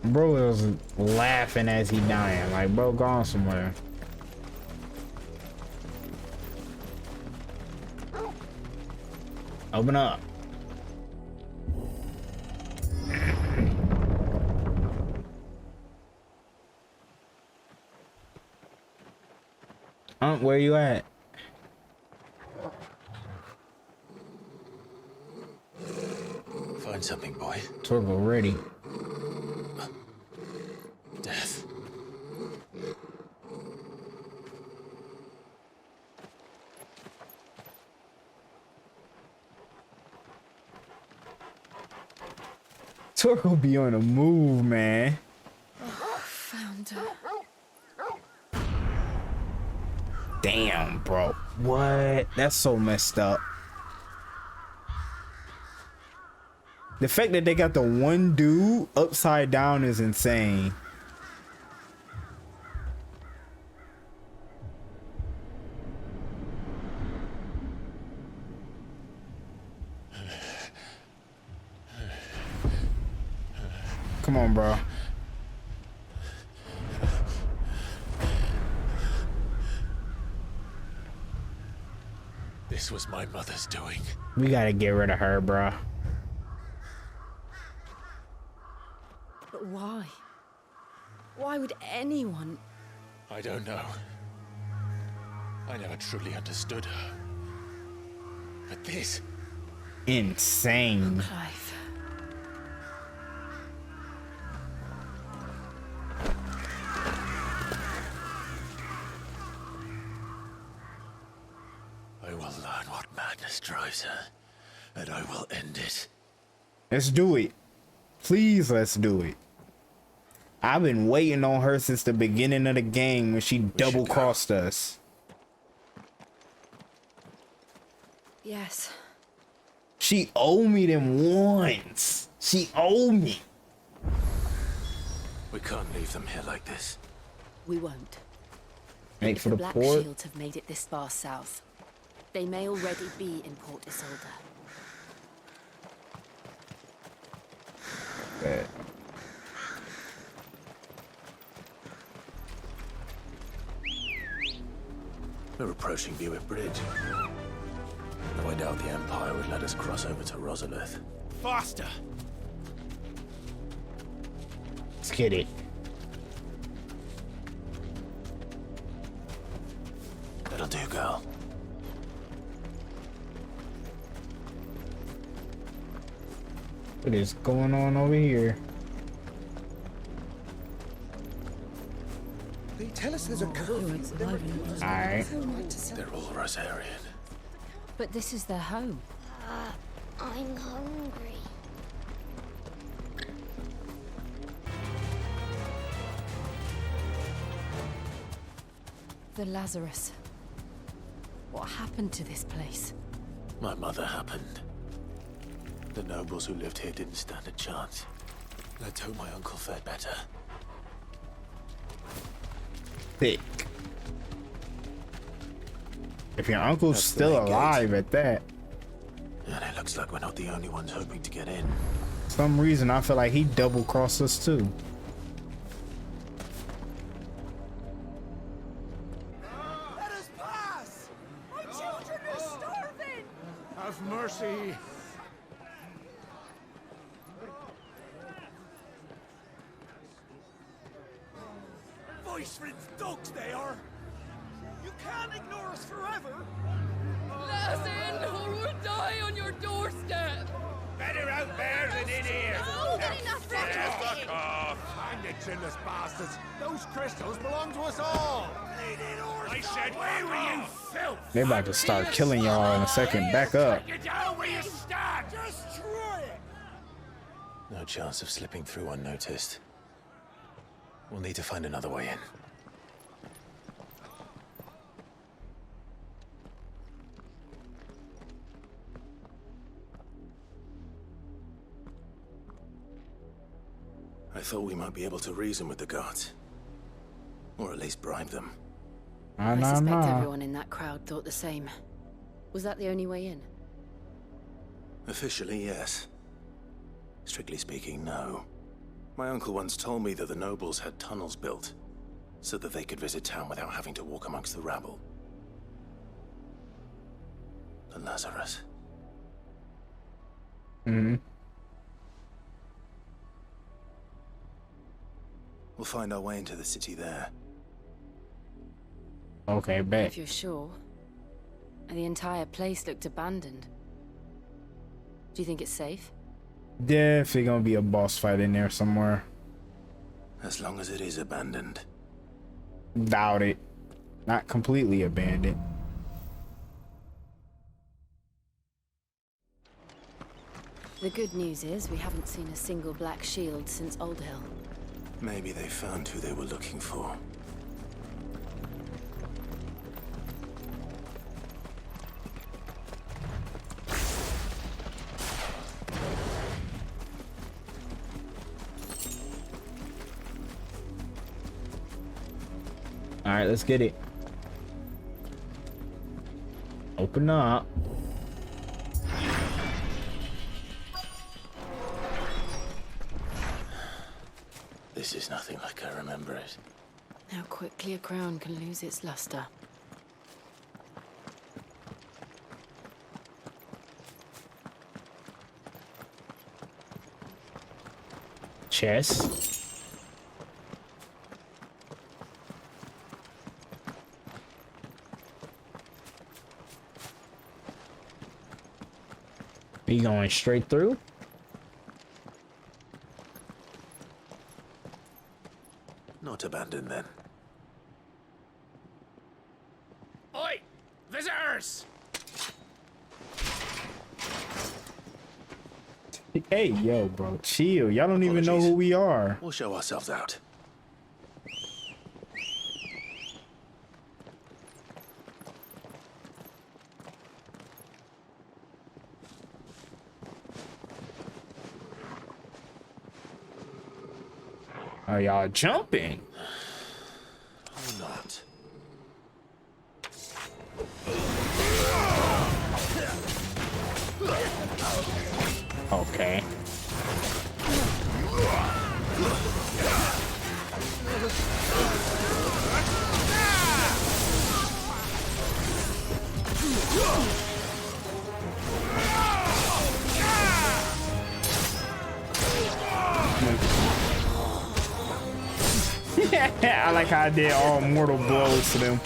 Bro was laughing as he dying. Like, bro, gone somewhere. Open up. Where you at? Find something, boy. Turbo ready. Death. Turbo be on the move, man. Found her. Damn, bro. What? That's so messed up. The fact that they got the one dude upside down is insane. Come on, bro. was my mother's doing. We gotta get rid of her, bruh. But why? Why would anyone? I don't know. I never truly understood her. But this... Insane. Clive. I will learn what madness drives her, and I will end it. Let's do it. Please, let's do it. I've been waiting on her since the beginning of the game when she double-crossed us. Yes. She owed me them once. She owed me. We can't leave them here like this. We won't. Make If for the the Black port. Shields have made it this far south, they may already be in Port Isolde. Bet. We're approaching Buick Bridge. Though I doubt the Empire would let us cross over to Rosalith. Faster! Let's get it. That'll do, girl. What is going on over here? They tell us there's a curfew. Alright. They're all Rosarian. But this is their home. I'm hungry. The Lazarus. What happened to this place? My mother happened. The nobles who lived here didn't stand a chance. Let's hope my uncle fared better. Thick. If your uncle's That's the still main gate. alive at that. And it looks like we're not the only ones hoping to get in. For some reason I feel like he double-crossed us too. Let us pass! My children are starving! Have mercy! Voice-riddled dogs they are! You can't ignore us forever! Let us in, or we'll die on your doorstep! Better out there than in here! No, they're enough for everything! Find the chinless bastards! Those crystals belong to us all! I said, where were you, filth? They're about to start killing y'all in a second. Back up. You down where you stand! Just try it! No chance of slipping through unnoticed. We'll need to find another way in. I thought we might be able to reason with the guards. Or at least bribe them. I suspect everyone in that crowd thought the same. Was that the only way in? Officially, yes. Strictly speaking, no. My uncle once told me that the nobles had tunnels built, so that they could visit town without having to walk amongst the rabble. The Lazarus. Mm-hmm. We'll find our way into the city there. Okay, bet. If you're sure. The entire place looked abandoned. Do you think it's safe? Definitely gonna be a boss fight in there somewhere. As long as it is abandoned. Doubt it. Not completely abandoned. The good news is we haven't seen a single black shield since Old Hill. Maybe they found who they were looking for. All right, let's get it. Open up. This is nothing like I remember it. How quickly a crown can lose its luster. Chest. We going straight through? Not abandoned then. Oi! Visitors! Hey, yo, bro, chill. Y'all don't even know who we are. We'll show ourselves out. Are y'all jumping? Or not. Okay. I like how I did all mortal blows to them.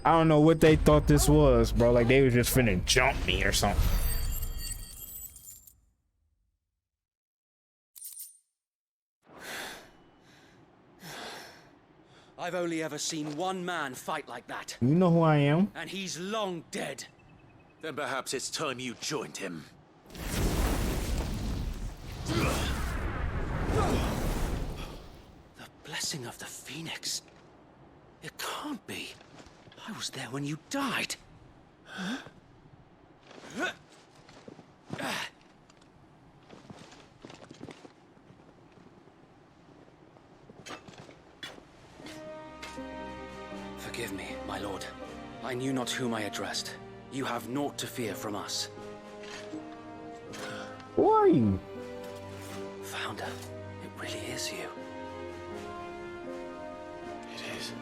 I don't know what they thought this was, bro. Like they was just finna jump me or something. I've only ever seen one man fight like that. You know who I am? And he's long dead. Then perhaps it's time you joined him. The blessing of the Phoenix. It can't be. I was there when you died. Huh? Forgive me, my lord. I knew not whom I addressed. You have naught to fear from us. Who are you? Founder, it really is you. It is.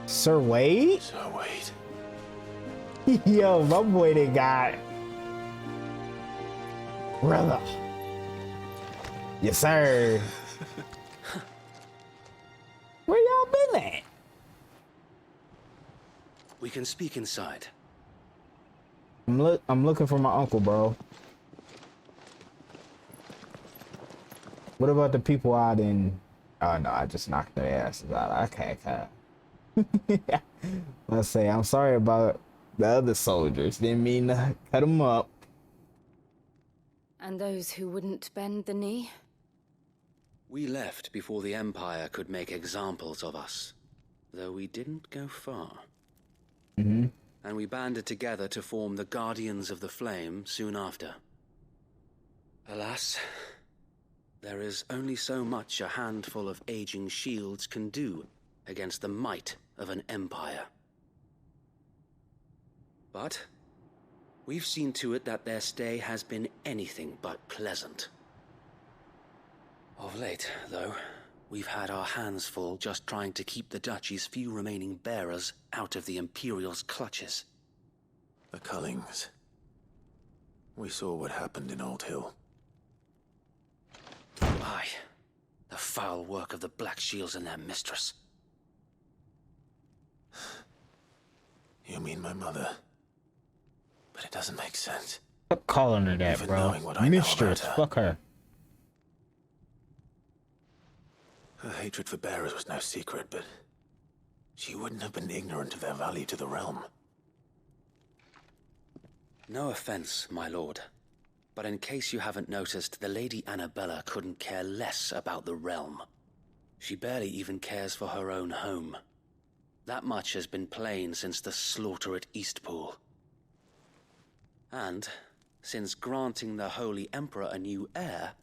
Sir Wade? Sir Wade. Yo, my boy they got. Brother. Yes, sir. Where y'all been at? We can speak inside. I'm looking for my uncle, bro. What about the people out in... Oh, no, I just knocked their asses out. Okay. Let's say, I'm sorry about the other soldiers. Didn't mean to cut them up. And those who wouldn't bend the knee? We left before the Empire could make examples of us. Though we didn't go far. Mm-hmm. And we banded together to form the Guardians of the Flame soon after. Alas, there is only so much a handful of aging shields can do against the might of an empire. But we've seen to it that their stay has been anything but pleasant. Of late, though, we've had our hands full just trying to keep the Duchy's few remaining bearers out of the Imperial's clutches. The Cullings. We saw what happened in Old Hill. Aye. The foul work of the Black Shields and their mistress. You mean my mother? But it doesn't make sense. Stop calling her that, Even bro. knowing what I know Mistress, about her. fuck her. Her hatred for bearers was no secret, but she wouldn't have been ignorant of their value to the realm. No offense, my lord. But in case you haven't noticed, the Lady Annabella couldn't care less about the realm. She barely even cares for her own home. That much has been plain since the slaughter at Eastpool. And, since granting the Holy Emperor a new heir,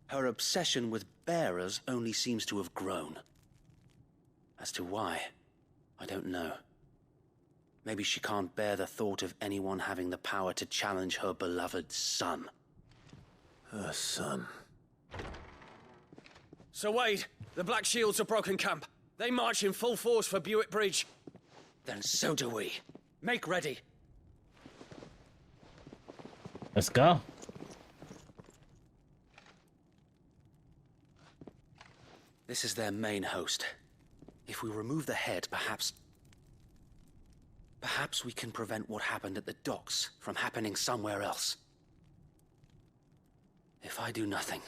her obsession with bearers only seems to have grown. As to why, I don't know. Maybe she can't bear the thought of anyone having the power to challenge her beloved son. Her son. Sir Wade, the Black Shields have broken camp. They march in full force for Buick Bridge. Then so do we. Make ready. Let's go. This is their main host. If we remove the head, perhaps we can prevent what happened at the docks from happening somewhere else. If I do nothing,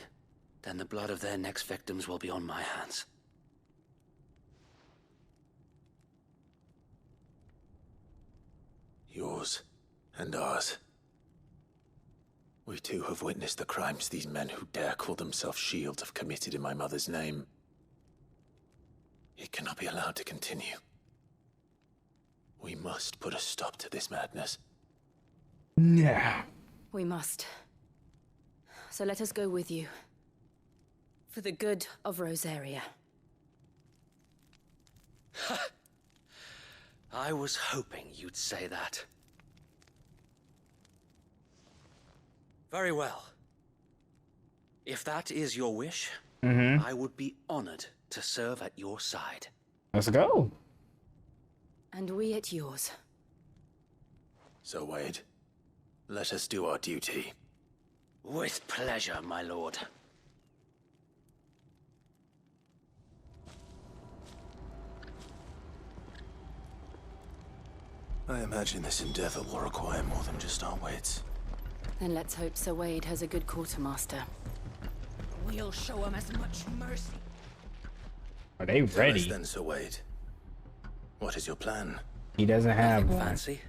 then the blood of their next victims will be on my hands. Yours and ours. We too have witnessed the crimes these men who dare call themselves shields have committed in my mother's name. It cannot be allowed to continue. We must put a stop to this madness. Yeah. We must. So let us go with you. For the good of Rosaria. I was hoping you'd say that. Very well. If that is your wish, I would be honored to serve at your side. Let's go. And we at yours. So, Wade, let us do our duty. With pleasure, my lord. I imagine this endeavor will require more than just our wits. Then let's hope Sir Wade has a good quartermaster. We'll show him as much mercy. Are they ready? Tell us then, Sir Wade. What is your plan? He doesn't have Nothing one. fancy.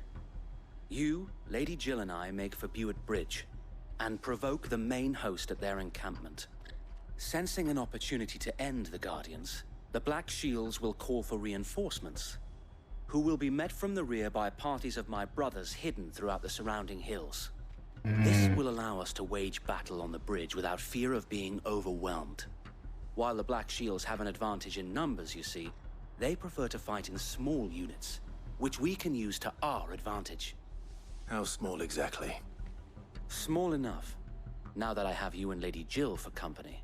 You, Lady Jill and I make for Buett Bridge and provoke the main host at their encampment. Sensing an opportunity to end the Guardians, the Black Shields will call for reinforcements, who will be met from the rear by parties of my brothers hidden throughout the surrounding hills. This will allow us to wage battle on the bridge without fear of being overwhelmed. While the Black Shields have an advantage in numbers, you see, they prefer to fight in small units, which we can use to our advantage. How small exactly? Small enough, now that I have you and Lady Jill for company.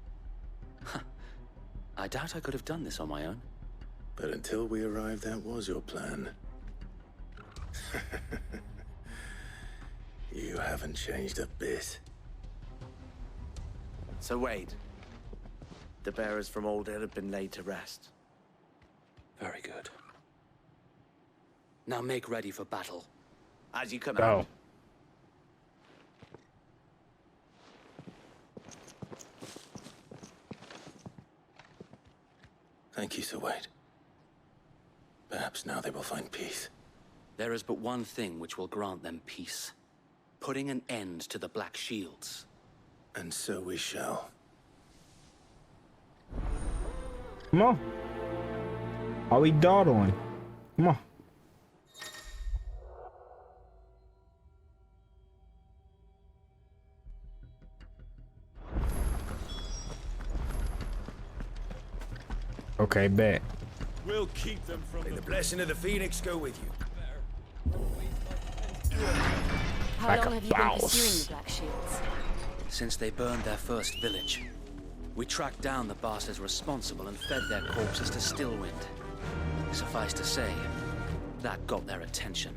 I doubt I could have done this on my own. But until we arrived, that was your plan. You haven't changed a bit. So Wade, the bearers from Old Hill have been laid to rest. Very good. Now make ready for battle. As you command. Thank you, Sir Wade. Perhaps now they will find peace. There is but one thing which will grant them peace. Putting an end to the Black Shields. And so we shall. Come on. Are we dawdling? Come on. Okay, bet. We'll keep them from the blessing of the Phoenix go with you. How long have you been pursuing the Black Shields? Since they burned their first village. We tracked down the bastards responsible and fed their corpses to Stillwind. Suffice to say, that got their attention.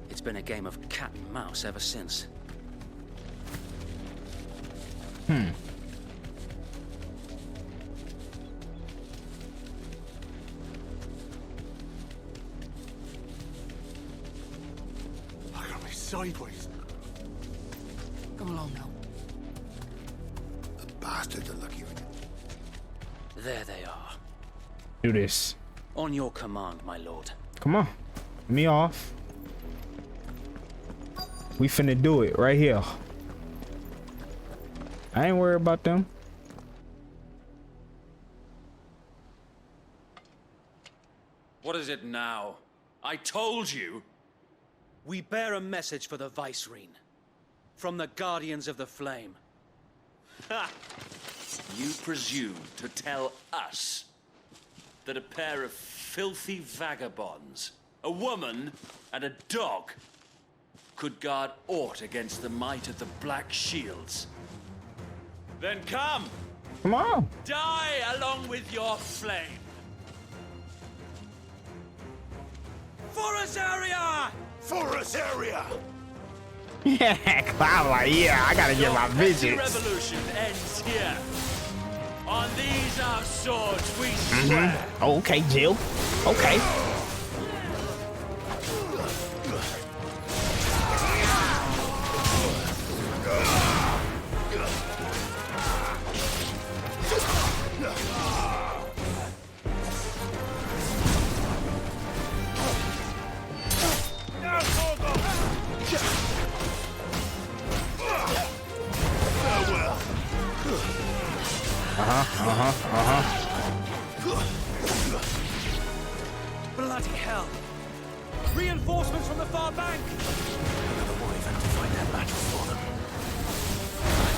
It's been a game of cat and mouse ever since. Look at me sideways. Come along now. The bastards are lucky with it. There they are. Do this. On your command, my lord. Come on. Me off. We finna do it right here. I ain't worried about them. What is it now? I told you. We bear a message for the Vicereine. From the Guardians of the Flame. Ha! You presume to tell us that a pair of filthy vagabonds, a woman and a dog, could guard aught against the might of the Black Shields? Then come! Come on! Die along with your flame! For us area! For us area! Yeah, I'm like, yeah, I gotta get my The visions. revolution ends here. On these our swords we swear. Oh, okay, Jill. Okay. Bloody hell! Reinforcements from the far bank! Another wyvern to fight that battle for them.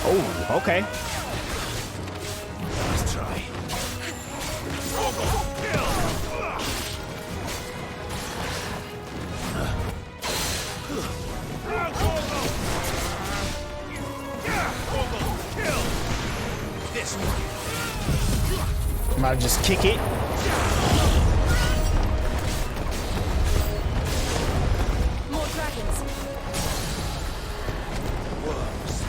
Oh, okay. Let's try. This one. Might just kick it. More dragons. Worms.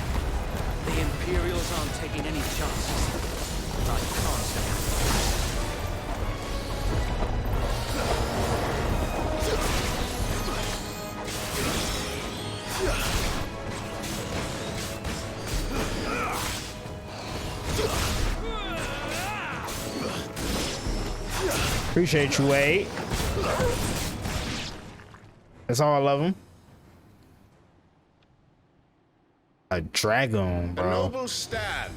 The Imperials aren't taking any chances. I can't say Appreciate you, Wade. That's all I love him. A dragon, A bro. noble stand.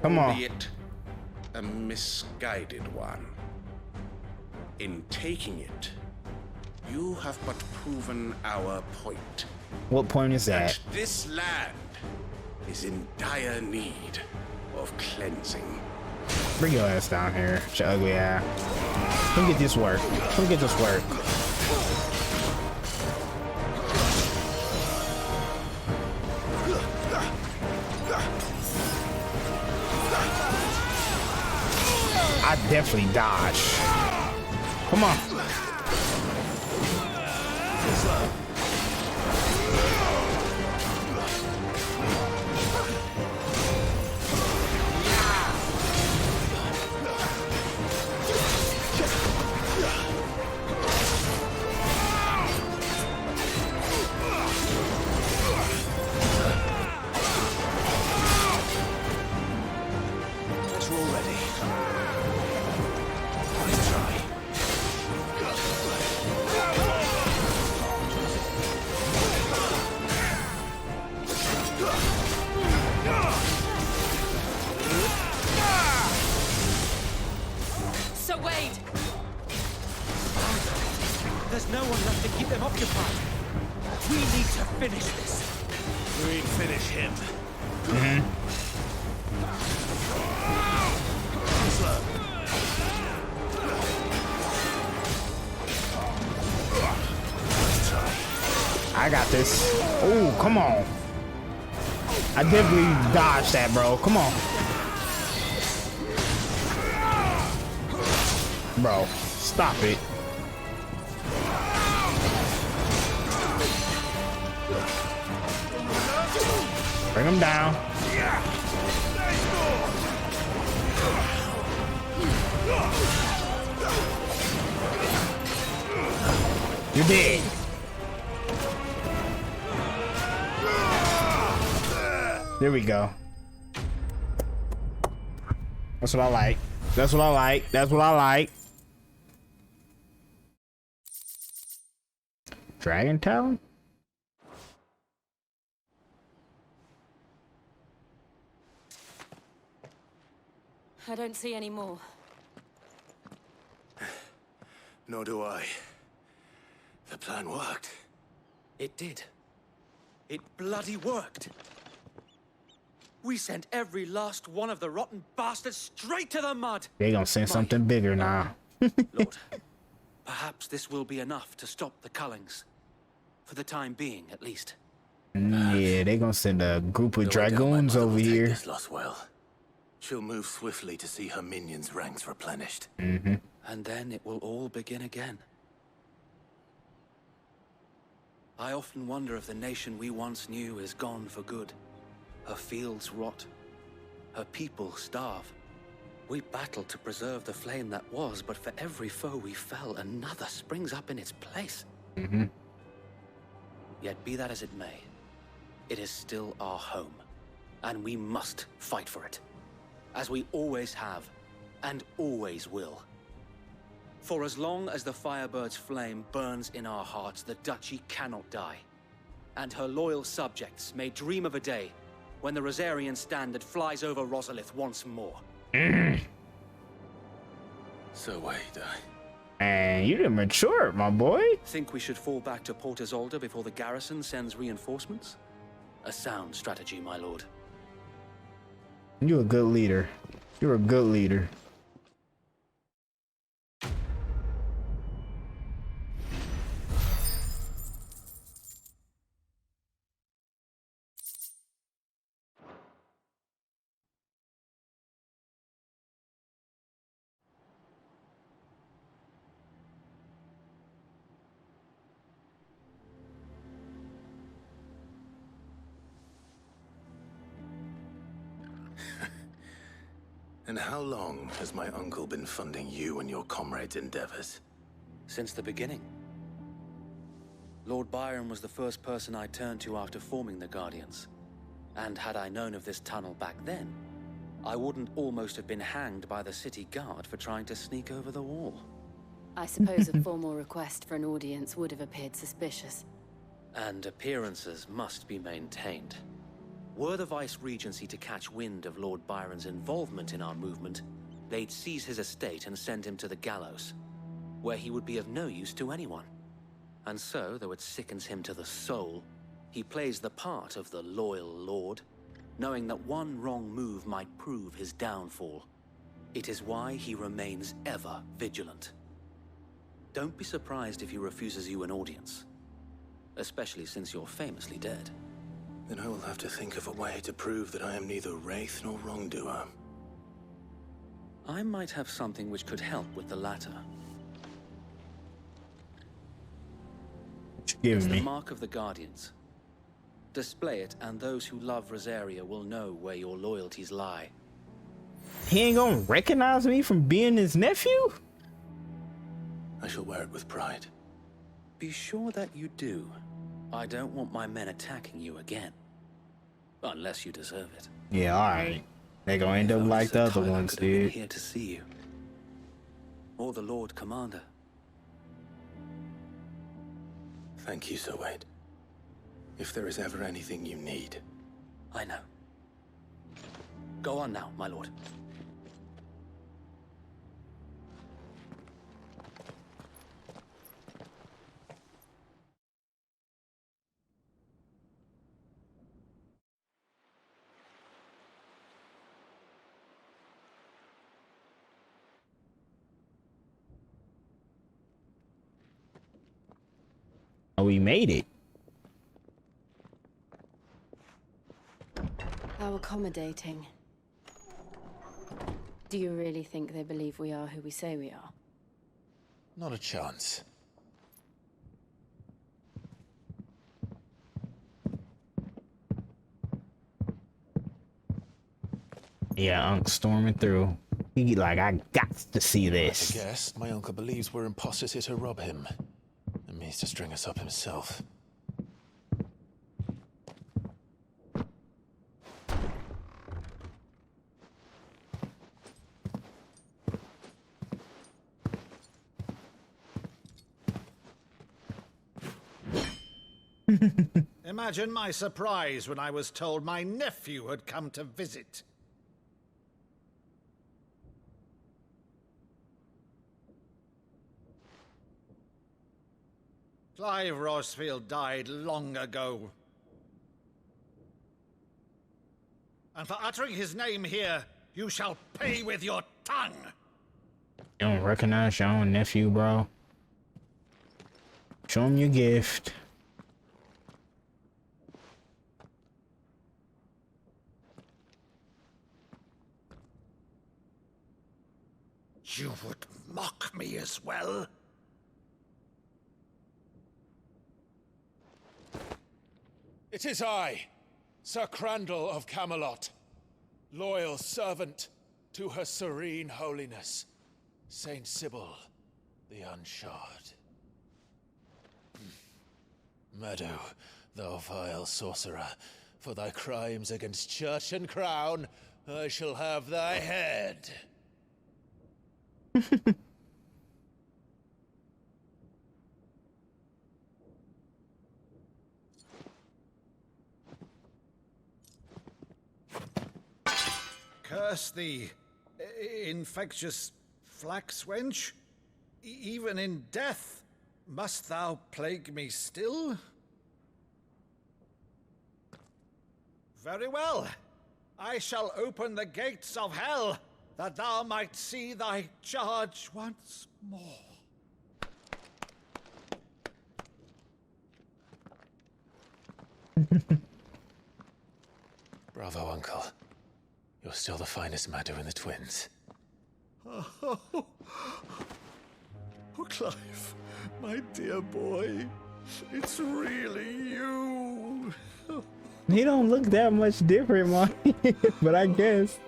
Come on. Albeit a misguided one. In taking it, you have but proven our point. What point is that? This land is in dire need of cleansing. Bring your ass down here, your ugly ass. Come get this work. Come get this work. I definitely dodge. Come on. So Wade, there's no one left to keep them occupied. We need to finish this. We finish him. I got this. Oh, come on. I definitely dodged that, bro. Come on. Bro, stop it. Bring him down. You're dead. There we go. That's what I like. That's what I like. That's what I like. Dragon Talon? I don't see any more. Nor do I. The plan worked. It did. It bloody worked. We sent every last one of the rotten bastards straight to the mud. They gonna send something bigger now. Lord, perhaps this will be enough to stop the Cullings. For the time being, at least. Yeah, they gonna send a group of No doubt my dragoons mother over will take here. this loss well. She'll move swiftly to see her minions' ranks replenished. Mm-hmm. And then it will all begin again. I often wonder if the nation we once knew is gone for good. Her fields rot. Her people starve. We battled to preserve the flame that was, but for every foe we fell, another springs up in its place. Yet be that as it may, it is still our home, and we must fight for it, as we always have, and always will. For as long as the Firebird's flame burns in our hearts, the Duchy cannot die, and her loyal subjects may dream of a day when the Rosarian standard flies over Rosalith once more. So wait, Man, you didn't mature, my boy. Think we should fall back to Port Isolde before the garrison sends reinforcements? A sound strategy, my lord. You're a good leader. You're a good leader. And how long has my uncle been funding you and your comrades' endeavors? Since the beginning. Lord Byron was the first person I turned to after forming the Guardians. And had I known of this tunnel back then, I wouldn't almost have been hanged by the city guard for trying to sneak over the wall. I suppose a formal request for an audience would have appeared suspicious. And appearances must be maintained. Were the Vice-Regency to catch wind of Lord Byron's involvement in our movement, they'd seize his estate and send him to the gallows, where he would be of no use to anyone. And so, though it sickens him to the soul, he plays the part of the loyal lord, knowing that one wrong move might prove his downfall. It is why he remains ever vigilant. Don't be surprised if he refuses you an audience, especially since you're famously dead. Then I will have to think of a way to prove that I am neither wraith nor wrongdoer. I might have something which could help with the latter. Give it's me the mark of the Guardians. Display it, and those who love Rosaria will know where your loyalties lie. He ain't gonna recognize me from being his nephew? I shall wear it with pride. Be sure that you do. I don't want my men attacking you again. Unless you deserve it. Yeah, alright. They gonna end up like the other ones, Could have been dude. here to see you. Or the Lord Commander. Thank you, Sir Wade. If there is ever anything you need. I know. Go on now, my lord. Oh, we made it. How accommodating. Do you really think they believe we are who we say we are? Not a chance. Yeah, Unc storming through. He like, I got to see this. I guess my uncle believes we're imposters here to rob him. And means to string us up himself. Imagine my surprise when I was told my nephew had come to visit. CliveRosfield died long ago. And for uttering his name here, you shall pay with your tongue! You don't recognize your own nephew, bro? Show him your gift. You would mock me as well? It is I, Sir Crandall of Camelot, loyal servant to her serene holiness, Saint Sybil the Unshod. Meadow, thou vile sorcerer, for thy crimes against church and crown, I shall have thy head. Curse thee, infectious flax wench. Even in death, must thou plague me still? Very well. I shall open the gates of hell, that thou might see thy charge once more. Bravo, Uncle. You're still the finest Meadow in the twins. Oh, Clive, my dear boy, it's really you. He don't look that much different, man. But I guess.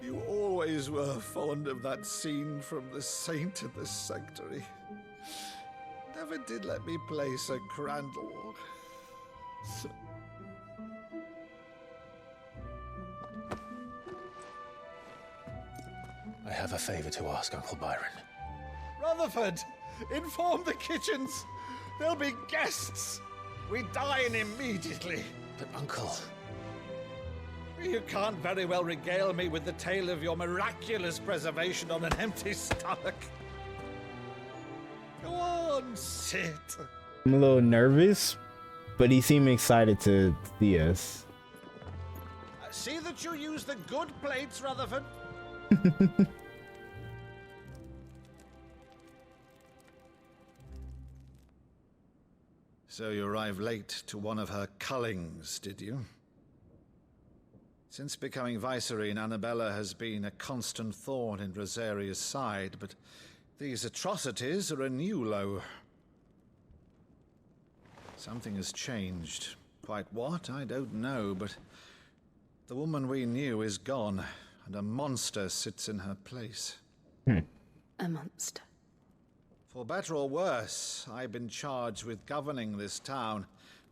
You always were fond of that scene from The Saint of the Sanctuary. Never did let me play Sir Crandall. I have a favor to ask, Uncle Byron. Rutherford, inform the kitchens. There'll be guests. We dine immediately. But, Uncle... You can't very well regale me with the tale of your miraculous preservation on an empty stomach. Go on, sit. I'm a little nervous, but he seemed excited to see us. See that you use the good plates, Rutherford. So you arrived late to one of her cullings, did you? Since becoming Vicereine, Annabella has been a constant thorn in Rosaria's side, but these atrocities are a new low. Something has changed. Quite what, I don't know, but the woman we knew is gone, and a monster sits in her place. A monster. For better or worse, I've been charged with governing this town,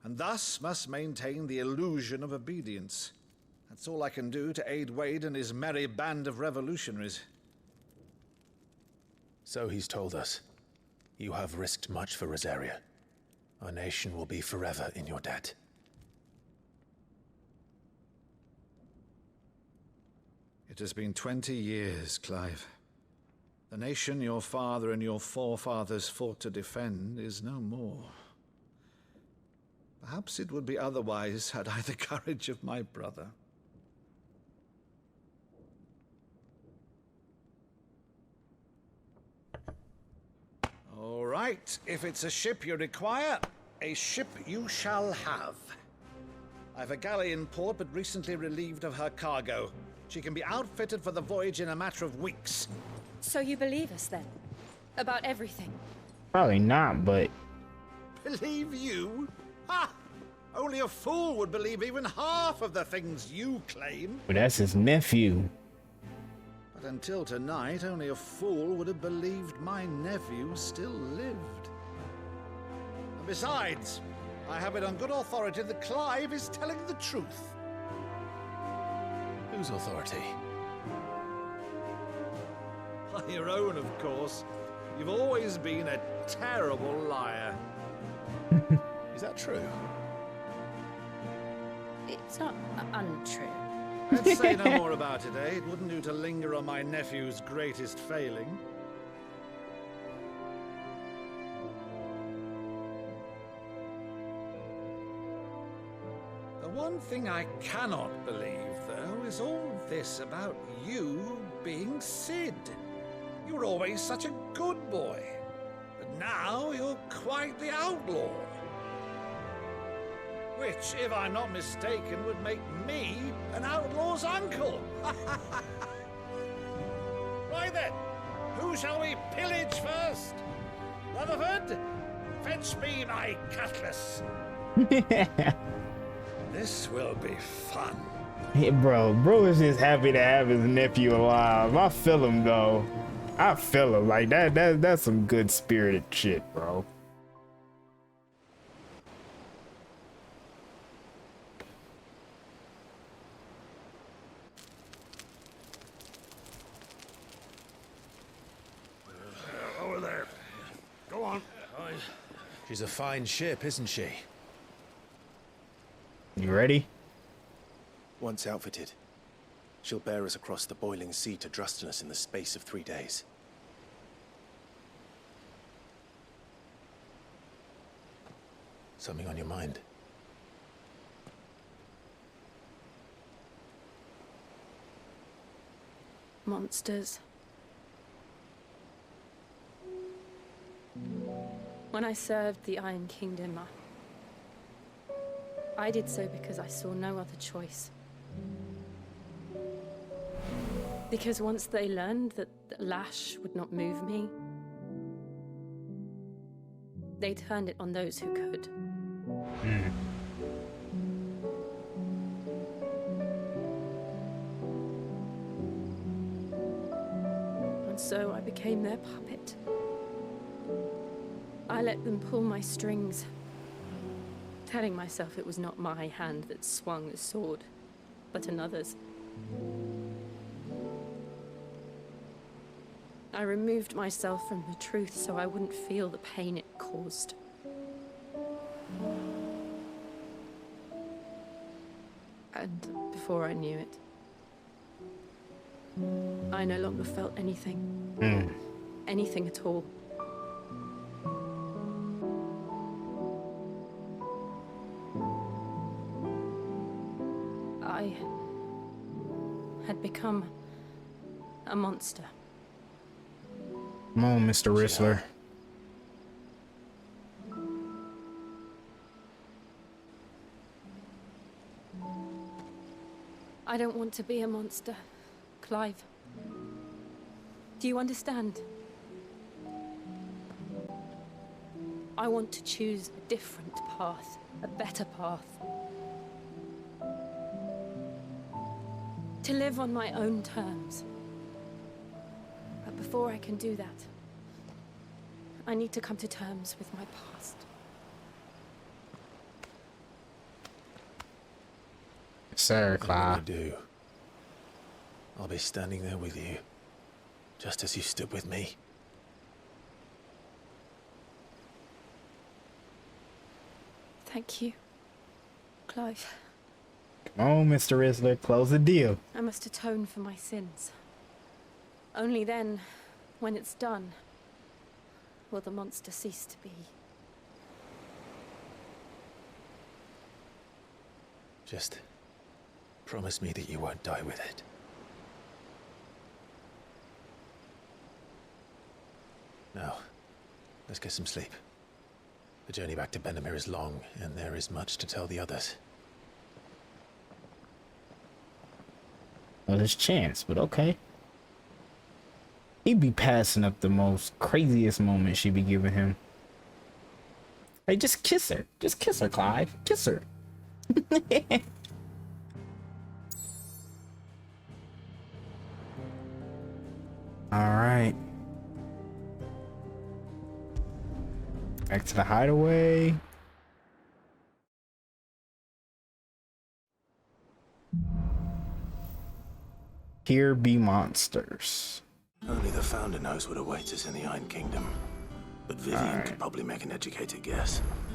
and thus must maintain the illusion of obedience. That's all I can do to aid Wade and his merry band of revolutionaries. So he's told us. You have risked much for Rosaria. Our nation will be forever in your debt. It has been 20 years, Clive. The nation your father and your forefathers fought to defend is no more. Perhaps it would be otherwise had I the courage of my brother. All right, if it's a ship you require, a ship you shall have. I've a galley in port, but recently relieved of her cargo. She can be outfitted for the voyage in a matter of weeks. So you believe us then? About everything? Probably not, but... Believe you? Ha! Only a fool would believe even half of the things you claim. But that's his nephew. But until tonight, only a fool would have believed my nephew still lived. And besides, I have it on good authority that Clive is telling the truth. Whose authority? Your own, of course. You've always been a terrible liar. Is that true? It's not untrue. Let's say no more about it, eh? It wouldn't do to linger on my nephew's greatest failing. The one thing I cannot believe, though, is all this about you being Sid. You were always such a good boy, but now you're quite the outlaw. Which, if I'm not mistaken, would make me an outlaw's uncle. Right then, who shall we pillage first? Rutherford, fetch me my cutlass. This will be fun. Yeah, bro is just happy to have his nephew alive. I feel him though. I feel him. Like that's some good spirited shit, bro. Over there. Go on. She's a fine ship, isn't she? You ready? Once outfitted, she'll bear us across the boiling sea to Drustinus in the space of 3 days. Something on your mind? Monsters. When I served the Iron Kingdom, I did so because I saw no other choice. Because once they learned that the lash would not move me, they turned it on those who could. And so I became their puppet. I let them pull my strings, telling myself it was not my hand that swung the sword, but another's. I removed myself from the truth so I wouldn't feel the pain it caused. And before I knew it, I no longer felt anything. Anything at all. I had become a monster. Come on, Mr. Rissler. I don't want to be a monster, Clive. Do you understand? I want to choose a different path, a better path. To live on my own terms. But before I can do that, I need to come to terms with my past. Sir, Clive. Do. I'll be standing there with you, just as you stood with me. Thank you, Clive. Come on, Mr. Rissler, close the deal. I must atone for my sins. Only then, when it's done, will the monster cease to be. Just promise me that you won't die with it. Now, let's get some sleep. The journey back to Benamir is long, and there is much to tell the others. Well, there's chance, but okay. He'd be passing up the most craziest moment she'd be giving him. Hey, just kiss her. Just kiss her, Clive. Kiss her. All right. Back to the hideaway. Here be monsters. Only the Founder knows what awaits us in the Iron Kingdom. But Vivian could probably make an educated guess.